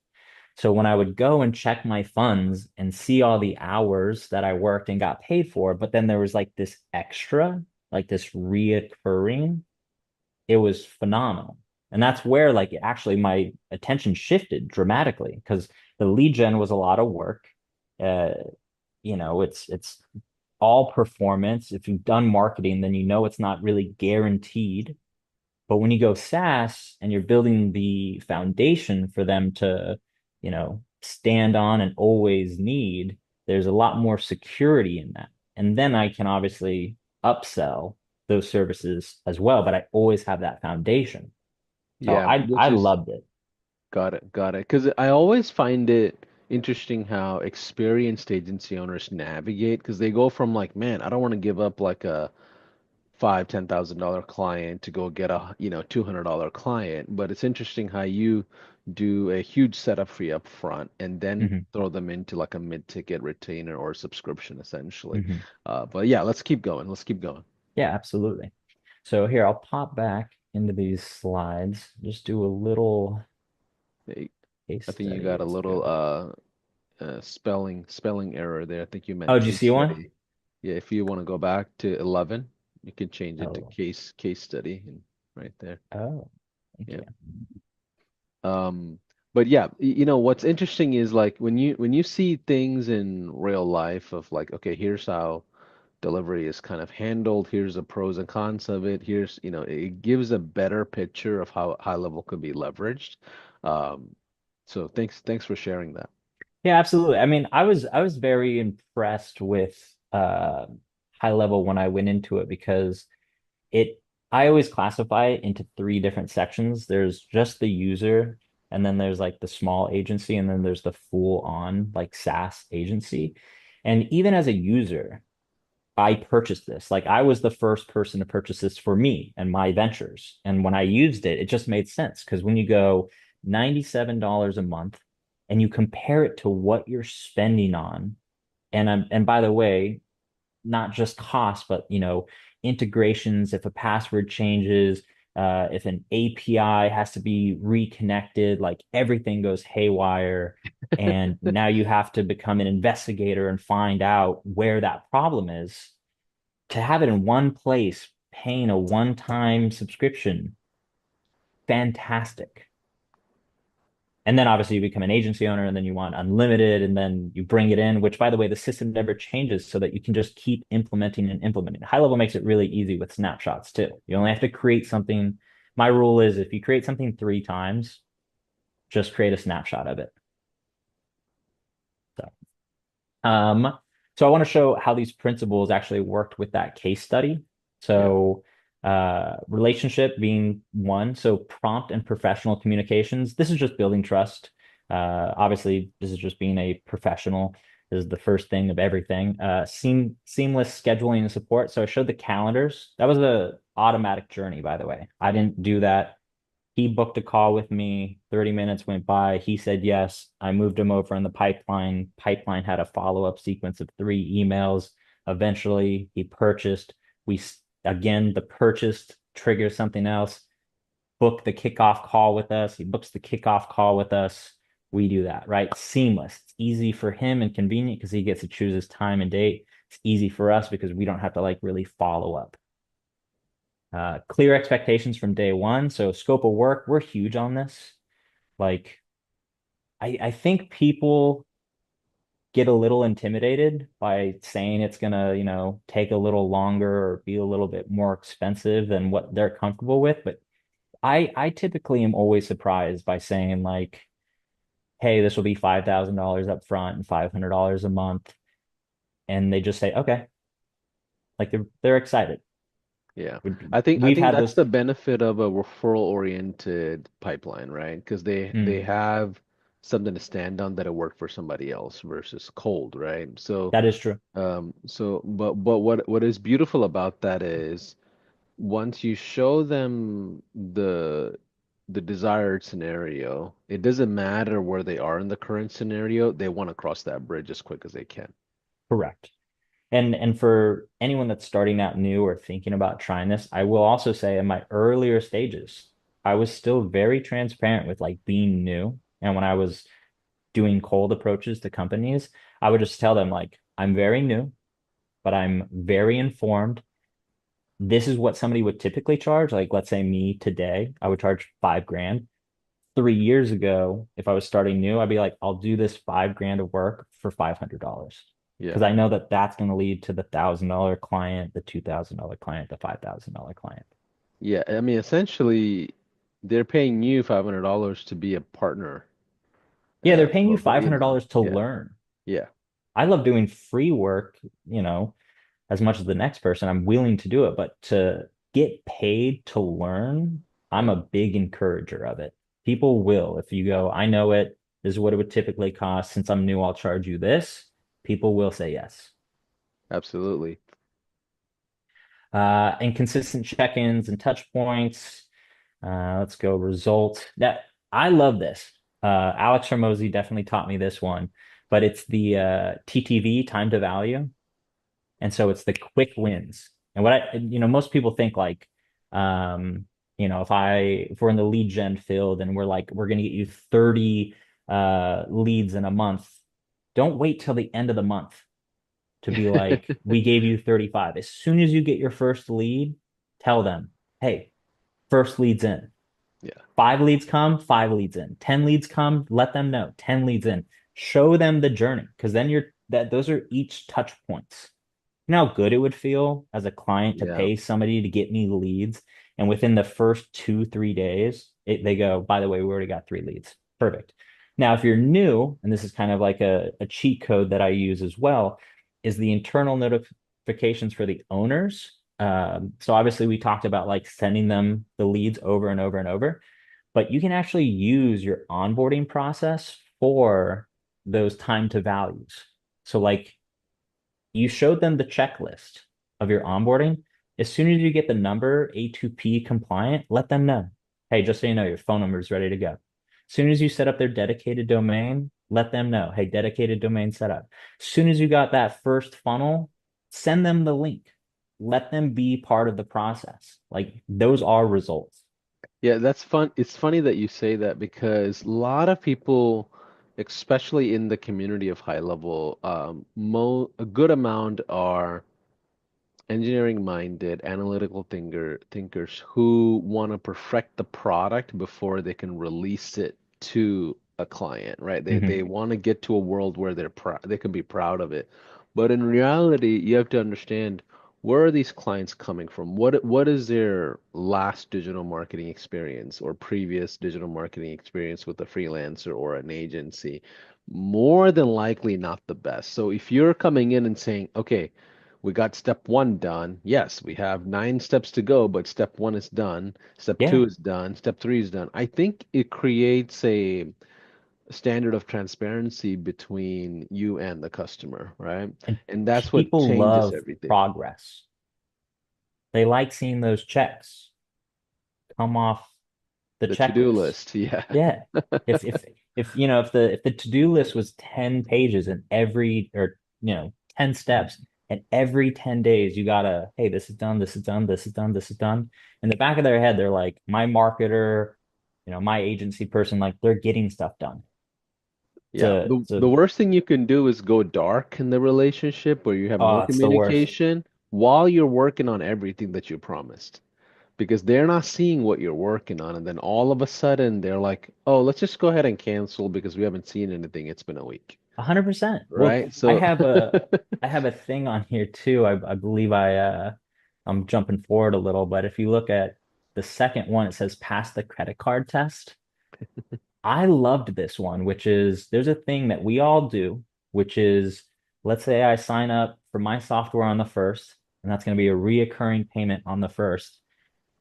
Speaker 2: So when I would go and check my funds and see all the hours that I worked and got paid for, but then there was like this extra, like this reoccurring, it was phenomenal. And that's where like actually my attention shifted dramatically because the lead gen was a lot of work. Uh, it's all performance. If you've done marketing, then it's not really guaranteed. But when you go SaaS and you're building the foundation for them to, stand on and always need, there's a lot more security in that. And then I can obviously upsell those services as well, but I always have that foundation. So
Speaker 1: Yeah,
Speaker 2: I
Speaker 1: which is
Speaker 2: loved it.
Speaker 1: got it, got it. Because I always find it interesting how experienced agency owners navigate because they go from like, man, I don't want to give up like a five, $10,000 client to go get a, $200 client. But it's interesting how you do a huge setup fee up front and then
Speaker 2: Mhm,
Speaker 1: throw them into like a mid-ticket retainer or subscription essentially.
Speaker 2: mhm.
Speaker 1: But yeah, let's keep going. Let's keep going.
Speaker 2: Yeah, absolutely. So here, I'll pop back into these slides, just do a little
Speaker 1: Hey,
Speaker 2: case
Speaker 1: I think you
Speaker 2: study.
Speaker 1: got a
Speaker 2: Let's
Speaker 1: little
Speaker 2: go.
Speaker 1: spelling error there. I think you
Speaker 2: Oh,
Speaker 1: meant
Speaker 2: did you
Speaker 1: case
Speaker 2: see one?
Speaker 1: study. Yeah, if you want to go back to 11, you can change it to
Speaker 2: Oh,
Speaker 1: case study and right there.
Speaker 2: oh, thank
Speaker 1: Yeah.
Speaker 2: you.
Speaker 1: Um, but yeah, what's interesting is like when you see things in real life of like, okay, here's how delivery is kind of handled, here's the pros and cons of it, here's, it gives a better picture of how high level could be leveraged. So thanks for sharing that.
Speaker 2: Yeah, absolutely. I mean, I was very impressed with high level when I went into it because it I always classify it into three different sections. There's just the user, and then there's like the small agency, and then there's the full on like SaaS agency. And even as a user, I purchased this. Like I was the first person to purchase this for me and my ventures. And when I used it, it just made sense because when you go $97 a month and you compare it to what you're spending on. And by the way, not just cost, but integrations, if a password changes, if an API has to be reconnected, like everything goes haywire. And now you have to become an investigator and find out where that problem is. To have it in one place, paying a one-time subscription, fantastic. And then obviously you become an agency owner and then you want unlimited and then you bring it in, which by the way, the system never changes so that you can just keep implementing and implementing. HighLevel makes it really easy with snapshots too. You only have to create something. My rule is if you create something 3 times, just create a snapshot of it. So, um, so I want to show how these principles actually worked with that case study.
Speaker 1: Yeah.
Speaker 2: So, relationship being one. So, prompt and professional communications. This is just building trust. Obviously, this is just being a professional. This is the first thing of everything. Seamless scheduling and support. So I showed the calendars. That was a automatic journey, by the way. I didn't do that. He booked a call with me. 30 minutes went by. He said yes. I moved him over in the pipeline. Pipeline had a follow-up sequence of 3 emails. Eventually, he purchased. We again, the purchase triggers something else. Book the kickoff call with us. He books the kickoff call with us. We do that, right? Seamless. It's easy for him and convenient because he gets to choose his time and date. It's easy for us because we don't have to like really follow up. Clear expectations from day one. So scope of work, we're huge on this. Like, I think people get a little intimidated by saying it's gonna, take a little longer or be a little bit more expensive than what they're comfortable with. But I typically am always surprised by saying like, hey, this will be $5,000 up front and $500 a month. And they just say, okay, like they're excited.
Speaker 1: Yeah.
Speaker 2: We-
Speaker 1: I
Speaker 2: We've
Speaker 1: think
Speaker 2: had
Speaker 1: that's
Speaker 2: those.
Speaker 1: the benefit of a referral oriented pipeline, right? Because they
Speaker 2: Mm,
Speaker 1: have something to stand on that'll work for somebody else versus cold, right? So
Speaker 2: that is true.
Speaker 1: but what is beautiful about that is once you show them the desired scenario, it doesn't matter where they are in the current scenario, they want to cross that bridge as quick as they can.
Speaker 2: Correct. And for anyone that's starting out new or thinking about trying this, I will also say in my earlier stages, I was still very transparent with like being new. And when I was doing cold approaches to companies, I would just tell them like, I'm very new, but I'm very informed. This is what somebody would typically charge. Like, let's say me today, I would charge 5 grand. 3 years ago, if I was starting new, I'd be like, I'll do this 5 grand of work for $500 because
Speaker 1: Yeah.
Speaker 2: I know that that's going to lead to the $1,000 client, the $2,000 client, the $5,000 client.
Speaker 1: Yeah, I mean, essentially, they're paying you $500 to be a partner.
Speaker 2: Yeah, they're paying you
Speaker 1: But
Speaker 2: $500 to
Speaker 1: yeah,
Speaker 2: learn.
Speaker 1: yeah,
Speaker 2: I love doing free work, as much as the next person. I'm willing to do it, but to get paid to learn, I'm
Speaker 1: yeah,
Speaker 2: a big encourager of it. People will, if you go, I know it, this is what it would typically cost. Since I'm new, I'll charge you this. People will say yes.
Speaker 1: absolutely.
Speaker 2: And consistent check-ins and touch points. Let's go result. That I love this. Alex Hormozy definitely taught me this one, but it's the TTV, time to value. And so it's the quick wins. And most people think like, if we're in the lead gen field and we're like, we're going to get you 30 leads in a month, don't wait till the end of the month to be like, we gave you 35. As soon as you get your first lead, tell them, hey, first leads in.
Speaker 1: Yeah,
Speaker 2: 5 leads come, 5 leads in. 10 leads come, let them know. 10 leads in. Show them the journey because then those are each touch points. You know how good it would feel as a client to
Speaker 1: yeah,
Speaker 2: pay somebody to get me leads, and within the first 2, 3 days, they go, by the way, we already got 3 leads. Perfect. Now, if you're new, and this is kind of like a cheat code that I use as well, is the internal notifications for the owners. So obviously we talked about like sending them the leads over and over and over, but you can actually use your onboarding process for those time to values. So like you showed them the checklist of your onboarding. As soon as you get the number A2P compliant, let them know. Hey, just so you know, your phone number is ready to go. As soon as you set up their dedicated domain, let them know, hey, dedicated domain setup. As soon as you got that first funnel, send them the link. Let them be part of the process. Like those are results.
Speaker 1: Yeah, that's fun. It's funny that you say that because a lot of people, especially in the community of high level, mo a good amount are engineering minded, analytical thinkers who want to perfect the product before they can release it to a client, right? They
Speaker 2: Mhm.
Speaker 1: want to get to a world where they can be proud of it. But in reality, you have to understand where are these clients coming from? What is their last digital marketing experience or previous digital marketing experience with a freelancer or an agency? More than likely not the best. So if you're coming in and saying, okay, we got step one done. Yes, we have 9 steps to go, but step one is done. Step
Speaker 2: Yeah.
Speaker 1: two is done. Step three is done. I think it creates a standard of transparency between you and the customer, right?
Speaker 2: And
Speaker 1: And that's what
Speaker 2: people
Speaker 1: changes
Speaker 2: love
Speaker 1: everything.
Speaker 2: progress. They like seeing those checks come off the
Speaker 1: The to-do
Speaker 2: checklist.
Speaker 1: list, yeah.
Speaker 2: Yeah. If you know if the to-do list was 10 pages and every or 10 steps and every 10 days you gotta, hey, this is done, this is done, this is done, this is done. In the back of their head, they're like, my marketer, my agency person, like they're getting stuff done
Speaker 1: Yeah, the
Speaker 2: to
Speaker 1: worst thing you can do is go dark in the relationship where you have no
Speaker 2: oh, it's the worst.
Speaker 1: communication while you're working on everything that you promised. Because they're not seeing what you're working on. And then all of a sudden they're like, oh, let's just go ahead and cancel because we haven't seen anything. It's been a week,
Speaker 2: 100%. Well,
Speaker 1: right? So,
Speaker 2: I have a thing on here too. I believe I'm jumping forward a little, but if you look at the second one, it says pass the credit card test. I loved this one, which is there's a thing that we all do, which is let's say I sign up for my software on the first, and that's going to be a reoccurring payment on the first.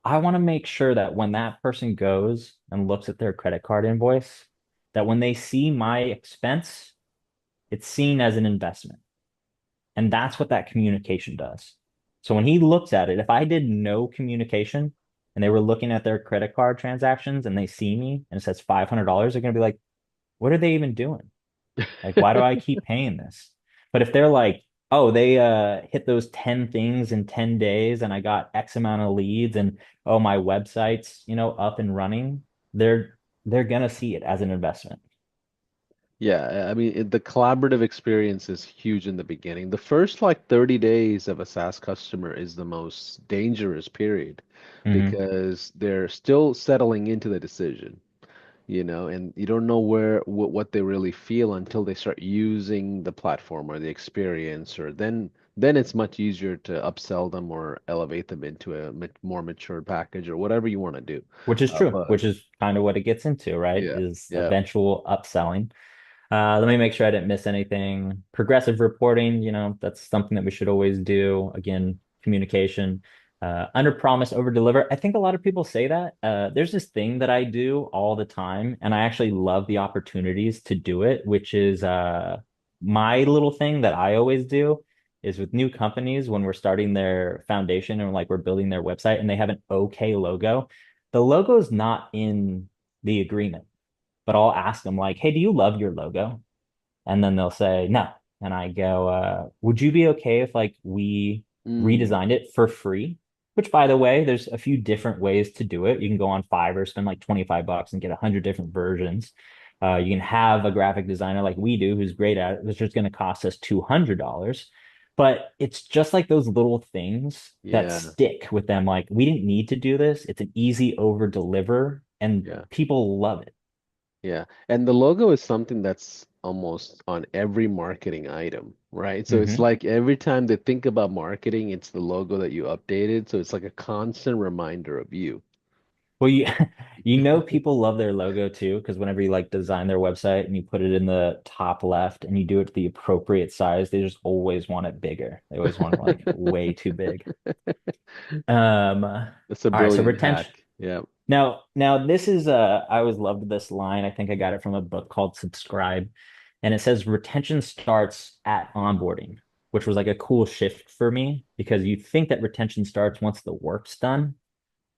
Speaker 2: I want to make sure that when that person goes and looks at their credit card invoice, that when they see my expense, it's seen as an investment. And that's what that communication does. So when he looks at it, if I did no communication and they were looking at their credit card transactions and they see me and it says $500, they're going to be like, what are they even doing? Like, why do I keep paying this? But if they're like, oh, they hit those 10 things in 10 days and I got X amount of leads and oh, my website's, up and running, they're gonna see it as an investment.
Speaker 1: yeah, I mean, the collaborative experience is huge in the beginning. The first like 30 days of a SaaS customer is the most dangerous period
Speaker 2: Hmm.
Speaker 1: because they're still settling into the decision. And you don't know what they really feel until they start using the platform or the experience, or then it's much easier to upsell them or elevate them into a more mature package or whatever you want to do.
Speaker 2: Which is true,
Speaker 1: But
Speaker 2: which is kind of what it gets into, right?
Speaker 1: yeah,
Speaker 2: Is
Speaker 1: yeah,
Speaker 2: eventual upselling. Let me make sure I didn't miss anything. Progressive reporting, that's something that we should always do. Again, communication, under promise, over deliver. I think a lot of people say that. There's this thing that I do all the time, and I actually love the opportunities to do it, which is my little thing that I always do is with new companies when we're starting their foundation and like we're building their website and they have an okay logo. The logo is not in the agreement, but I'll ask them like, "Hey, do you love your logo?" And then they'll say no. And I go, would you be okay if like we
Speaker 1: mm,
Speaker 2: redesigned it for free? Which by the way, there's a few different ways to do it. You can go on Fiverr, spend like 25 bucks and get 100 different versions. You can have a graphic designer like we do who's great at it, which is going to cost us $200. But it's just like those little things that
Speaker 1: yeah,
Speaker 2: stick with them. Like, we didn't need to do this. It's an easy over deliver, and
Speaker 1: yeah.
Speaker 2: people love it.
Speaker 1: Yeah, and the logo is something that's almost on every marketing item, right? So it's
Speaker 2: Hmm.
Speaker 1: like every time they think about marketing, it's the logo that you updated. So it's like a constant reminder of you.
Speaker 2: Well, you people love their logo too, because whenever you like design their website and you put it in the top left and you do it the appropriate size, they just always want it bigger. They always want it like way too big. All
Speaker 1: That's a
Speaker 2: right, so
Speaker 1: brilliant
Speaker 2: retention.
Speaker 1: hack. Yeah.
Speaker 2: Now this is I always loved this line. I think I got it from a book called Subscribe, and it says retention starts at onboarding, which was like a cool shift for me because you think that retention starts once the work's done,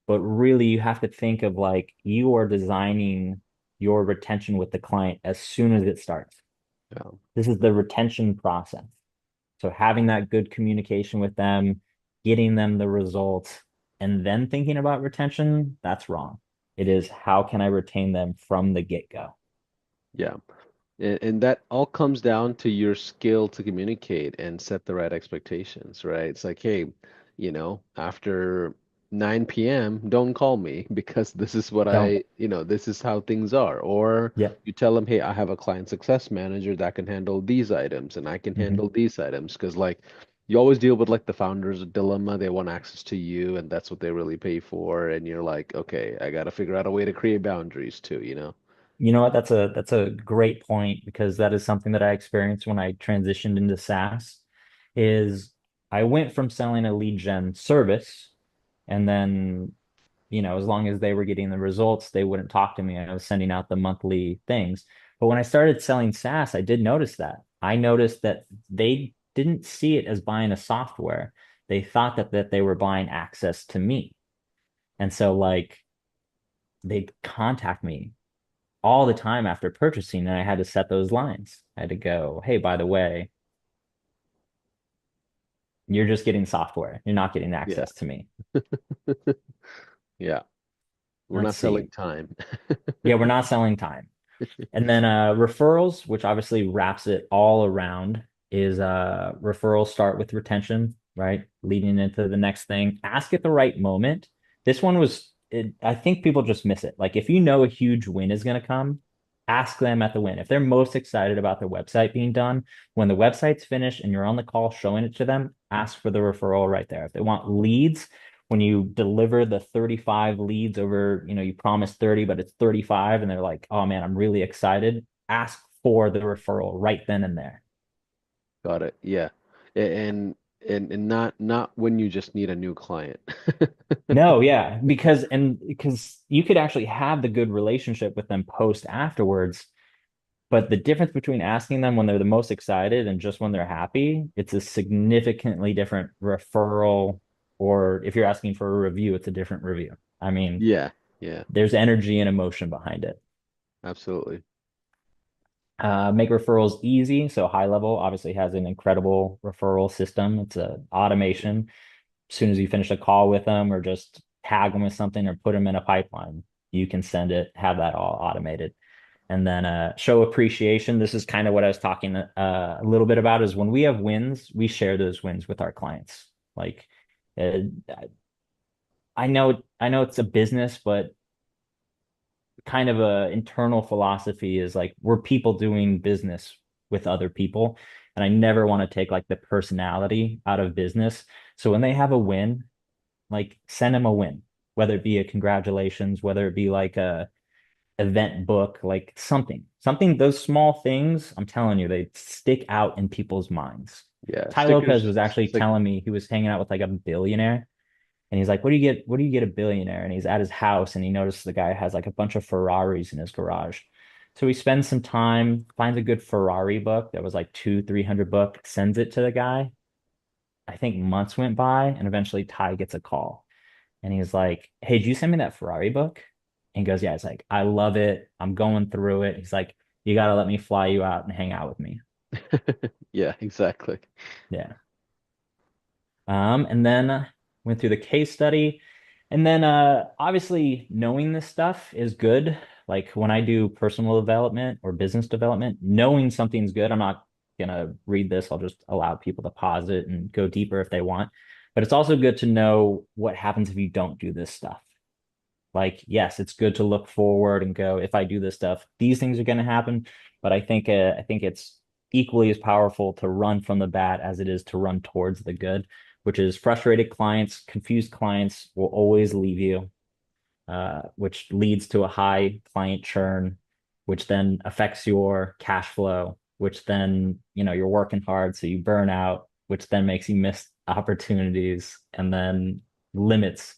Speaker 2: but really you have to think of like you are designing your retention with the client as soon as it starts.
Speaker 1: Yeah.
Speaker 2: This is the retention process. So having that good communication with them, getting them the results, and then thinking about retention, that's wrong. It is how can I retain them from the get-go?
Speaker 1: Yeah. And that all comes down to your skill to communicate and set the right expectations, right? It's like, hey, after 9 p.m., don't call me because this is what
Speaker 2: Don't.
Speaker 1: this is how things are. Or
Speaker 2: Yeah.
Speaker 1: you tell them, hey, I have a client success manager that can handle these items and I can
Speaker 2: Hmm.
Speaker 1: handle these items. Because, like, you always deal with like the founder's dilemma. They want access to you and that's what they really pay for. And you're like, okay, I got to figure out a way to create boundaries too?
Speaker 2: You know what? That's a great point because that is something that I experienced when I transitioned into SaaS is I went from selling a lead gen service and then as long as they were getting the results, they wouldn't talk to me. I was sending out the monthly things. But when I started selling SaaS, I did notice that. I noticed that they didn't see it as buying a software. They thought that they were buying access to me. And so like they'd contact me all the time after purchasing, and I had to set those lines. I had to go, hey, by the way, you're just getting software. You're not getting
Speaker 1: Yeah.
Speaker 2: access to me.
Speaker 1: Yeah. We're
Speaker 2: Let's
Speaker 1: not selling
Speaker 2: see.
Speaker 1: time.
Speaker 2: Yeah, we're not selling time. And then referrals, which obviously wraps it all around, is referrals start with retention, right? Leading into the next thing. Ask at the right moment. This one I think people just miss it. Like if you know a huge win is going to come, ask them at the win. If they're most excited about their website being done, when the website's finished and you're on the call showing it to them, ask for the referral right there. If they want leads, when you deliver the 35 leads over, you promised 30, but it's 35, and they're like, oh man, I'm really excited. Ask for the referral right then and there.
Speaker 1: Got it. Yeah. And not when you just need a new client.
Speaker 2: No, yeah, because you could actually have the good relationship with them post afterwards, but the difference between asking them when they're the most excited and just when they're happy, it's a significantly different referral, or if you're asking for a review, it's a different review. I mean,
Speaker 1: Yeah. Yeah.
Speaker 2: there's energy and emotion behind it.
Speaker 1: Absolutely.
Speaker 2: Make referrals easy. So HighLevel obviously has an incredible referral system. It's a automation. As soon as you finish a call with them or just tag them with something or put them in a pipeline, you can send it, have that all automated. And then show appreciation. This is kind of what I was talking a little bit about is when we have wins, we share those wins with our clients. Like uh, I know it's a business, but kind of a internal philosophy is like we're people doing business with other people, and I never want to take like the personality out of business. So when they have a win, like send them a win, whether it be a congratulations, whether it be like a event book, like something, those small things, I'm telling you, they stick out in people's minds.
Speaker 1: Yeah.
Speaker 2: Ty Lopez was
Speaker 1: Stickers.
Speaker 2: actually
Speaker 1: It's like,
Speaker 2: telling me he was hanging out with like a billionaire, and he's like, what do you get a billionaire? And he's at his house and he notices the guy has like a bunch of Ferraris in his garage. So he spends some time, finds a good Ferrari book that was like 300 bucks, sends it to the guy. I think months went by and eventually Ty gets a call. And he's like, hey, did you send me that Ferrari book? And he goes, yeah. It's like, I love it. I'm going through it. He's like, you got to let me fly you out and hang out with me.
Speaker 1: yeah, exactly.
Speaker 2: Yeah. And then went through the case study. And then obviously knowing this stuff is good. Like when I do personal development or business development, knowing something's good. I'm not gonna read this. I'll just allow people to pause it and go deeper if they want. But it's also good to know what happens if you don't do this stuff. Like, yes, it's good to look forward and go, if I do this stuff, these things are gonna happen. But I think it's equally as powerful to run from the bad as it is to run towards the good, which is frustrated clients, confused clients will always leave you, which leads to a high client churn, which then affects your cash flow, which then, you're working hard, so you burn out, which then makes you miss opportunities and then limits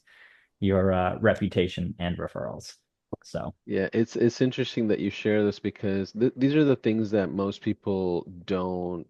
Speaker 2: your reputation and referrals. So,
Speaker 1: Yeah, it's interesting that you share this because these are the things that most people don't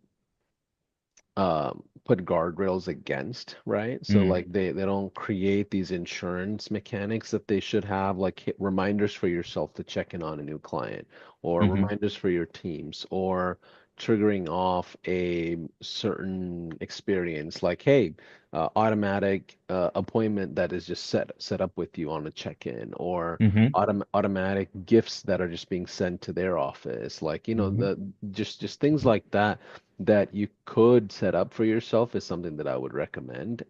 Speaker 1: put guardrails against, right? So
Speaker 2: mm,
Speaker 1: like they don't create these insurance mechanics that they should have, like reminders for yourself to check in on a new client, or
Speaker 2: mhm.
Speaker 1: reminders for your teams, or triggering off a certain experience, like, hey, automatic appointment that is just set up with you on a check-in, or
Speaker 2: Hmm.
Speaker 1: automatic gifts that are just being sent to their office, like,
Speaker 2: Hmm.
Speaker 1: the just things like that that you could set up for yourself is something that I would recommend.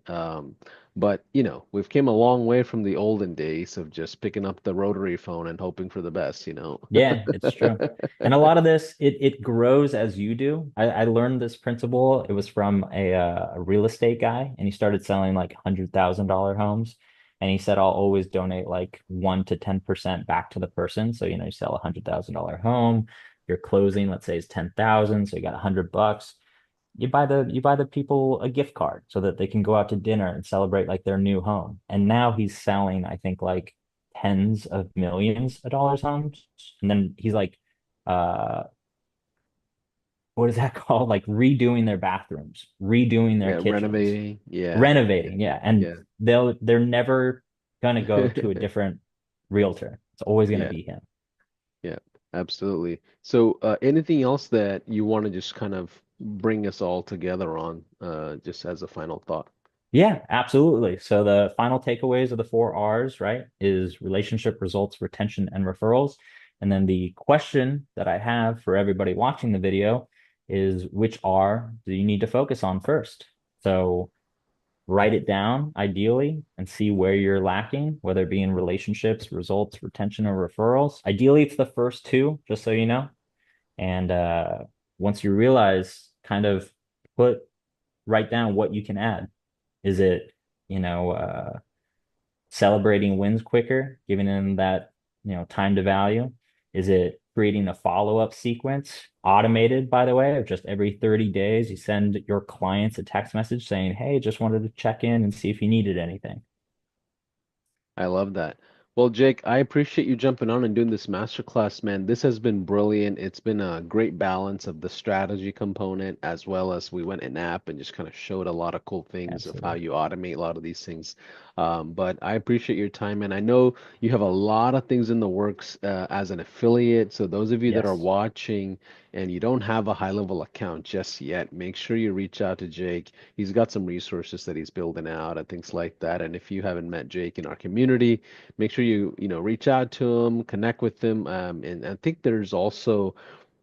Speaker 1: But we've came a long way from the olden days of just picking up the rotary phone and hoping for the best.
Speaker 2: Yeah, it's true. And a lot of this, it grows as you do. I learned this principle. It was from a real estate guy, and he started selling like $100,000 homes. And he said, I'll always donate like 1 to 10% back to the person. So, you sell $100,000 home, your closing, let's say, is 10,000. So you got $100. You buy the people a gift card so that they can go out to dinner and celebrate like their new home. And now he's selling, I think, like tens of millions of dollars homes. And then he's like, uh, what is that called? Like redoing their bathrooms, redoing their
Speaker 1: Yeah,
Speaker 2: kitchens,
Speaker 1: renovating. Yeah, yeah,
Speaker 2: renovating. Yeah. And
Speaker 1: yeah,
Speaker 2: they're never gonna go to a different realtor. It's always gonna
Speaker 1: yeah,
Speaker 2: be him.
Speaker 1: yeah, absolutely. So, anything else that you want to just kind of bring us all together on, just as a final thought?
Speaker 2: Yeah, absolutely. So the final takeaways of the 4 R's, right, is relationship, results, retention, and referrals. And then the question that I have for everybody watching the video is which R do you need to focus on first? So write it down ideally and see where you're lacking, whether it be in relationships, results, retention, or referrals. Ideally, it's the first two, just so you know. And once you realize, kind of put write down what you can add. Is it, you know, uh, celebrating wins quicker, giving them that, time to value? Is it creating a follow-up sequence, automated, by the way, of just every 30 days, you send your clients a text message saying, hey, just wanted to check in and see if you needed anything.
Speaker 1: I love that. Well, Jake, I appreciate you jumping on and doing this masterclass, man. This has been brilliant. It's been a great balance of the strategy component as well as we went in app and just kind of showed a lot of cool things of how
Speaker 2: Absolutely.
Speaker 1: you automate a lot of these things. But I appreciate your time, and I know you have a lot of things in the works as an affiliate. So those of you that are
Speaker 2: Yes.
Speaker 1: watching and you don't have a high level account just yet, make sure you reach out to Jake. He's got some resources that he's building out and things like that. And if you haven't met Jake in our community, make sure you reach out to him, connect with him. And I think there's also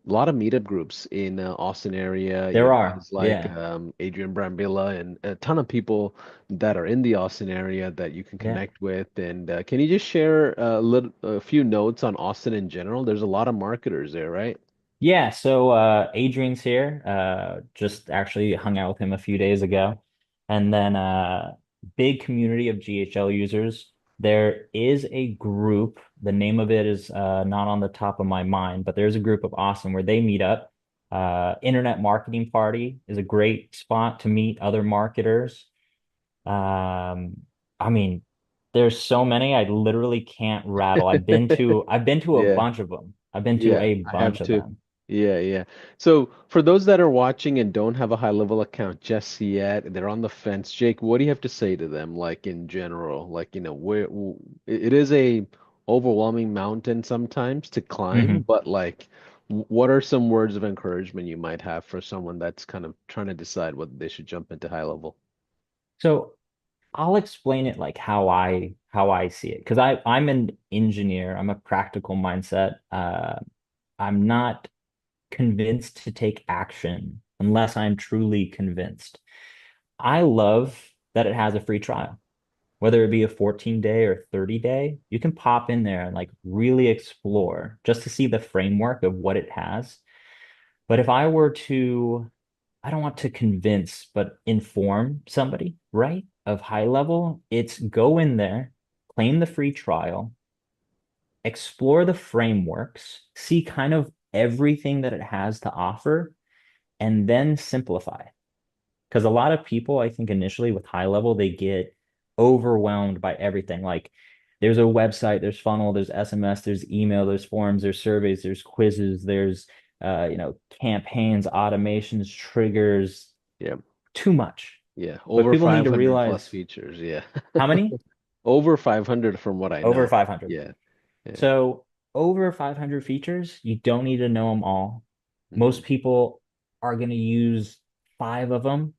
Speaker 1: a lot of meetup groups in Austin area. You
Speaker 2: There
Speaker 1: have
Speaker 2: are.
Speaker 1: guys like
Speaker 2: Yeah.
Speaker 1: Adrian Brambilla and a ton of people that are in the Austin area that you can
Speaker 2: Yeah.
Speaker 1: connect with. And can you just share a few notes on Austin in general? There's a lot of marketers there, right?
Speaker 2: Yeah, so Adrian's here. Just actually hung out with him a few days ago. And then big community of GHL users. There is a group, the name of it is not on the top of my mind, but there's a group of Austin where they meet up. Internet Marketing Party is a great spot to meet other marketers. Um, I mean, there's so many I literally can't rattle. I've been to a
Speaker 1: Yeah.
Speaker 2: bunch of them. I've been to
Speaker 1: Yeah,
Speaker 2: a
Speaker 1: I have
Speaker 2: bunch of
Speaker 1: to.
Speaker 2: them.
Speaker 1: Yeah, yeah. So for those that are watching and don't have a high level account just yet, they're on the fence. Jake, what do you have to say to them, like in general? Like, it is a overwhelming mountain sometimes to climb,
Speaker 2: Hmm.
Speaker 1: but like, what are some words of encouragement you might have for someone that's kind of trying to decide whether they should jump into high level?
Speaker 2: So I'll explain it like how I see it because I'm an engineer. I'm a practical mindset. I'm not convinced to take action unless I'm truly convinced. I love that it has a free trial, whether it be a 14-day or 30-day. You can pop in there and like really explore just to see the framework of what it has. But if I were to I don't want to convince, but inform somebody, right? Of HighLevel, it's go in there, claim the free trial, explore the frameworks, see kind of everything that it has to offer, and then simplify. Because a lot of people, I think initially with HighLevel, they get overwhelmed by everything. Like there's a website, there's funnel, there's SMS, there's email, there's forms, there's surveys, there's quizzes, there's campaigns, automations, triggers,
Speaker 1: Yeah,
Speaker 2: too much.
Speaker 1: yeah.
Speaker 2: But
Speaker 1: Over
Speaker 2: people need to
Speaker 1: 500 plus
Speaker 2: realize
Speaker 1: features. Yeah.
Speaker 2: how many?
Speaker 1: Over 500 from what I
Speaker 2: Over
Speaker 1: know.
Speaker 2: 500.
Speaker 1: Yeah, yeah.
Speaker 2: So over 500 features, you don't need to know them all.
Speaker 1: Hmm.
Speaker 2: Most people are going to use five of them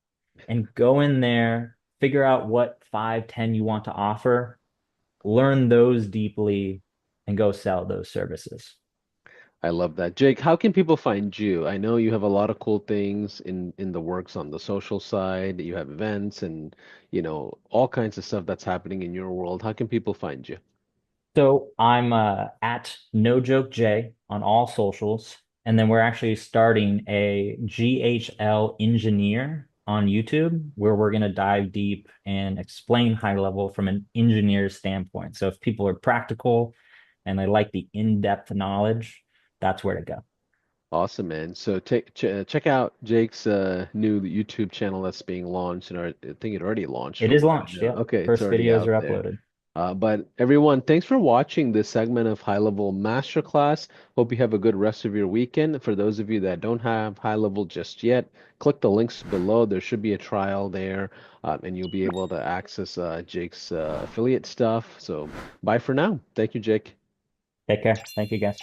Speaker 2: and go in there, figure out what 5, 10 you want to offer, learn those deeply, and go sell those services.
Speaker 1: I love that. Jake, how can people find you? I know you have a lot of cool things in the works on the social side. You have events and, all kinds of stuff that's happening in your world. How can people find you?
Speaker 2: So I'm at No Joke J on all socials. And then we're actually starting a GHL engineer on YouTube where we're going to dive deep and explain high level from an engineer's standpoint. So if people are practical and they like the in-depth knowledge, that's where to go.
Speaker 1: Awesome, man. So check out Jake's new YouTube channel that's being launched, and I think it already launched
Speaker 2: It
Speaker 1: from
Speaker 2: is
Speaker 1: what I
Speaker 2: launched.
Speaker 1: know.
Speaker 2: Yep.
Speaker 1: Okay, it's
Speaker 2: First
Speaker 1: already
Speaker 2: videos
Speaker 1: out
Speaker 2: are
Speaker 1: there.
Speaker 2: uploaded.
Speaker 1: But everyone, thanks for watching this segment of High Level Masterclass. Hope you have a good rest of your weekend. For those of you that don't have High Level just yet, click the links below. There should be a trial there, and you'll be able to access Jake's affiliate stuff. So bye for now. Thank you, Jake.
Speaker 2: Take care. Thank you, guys.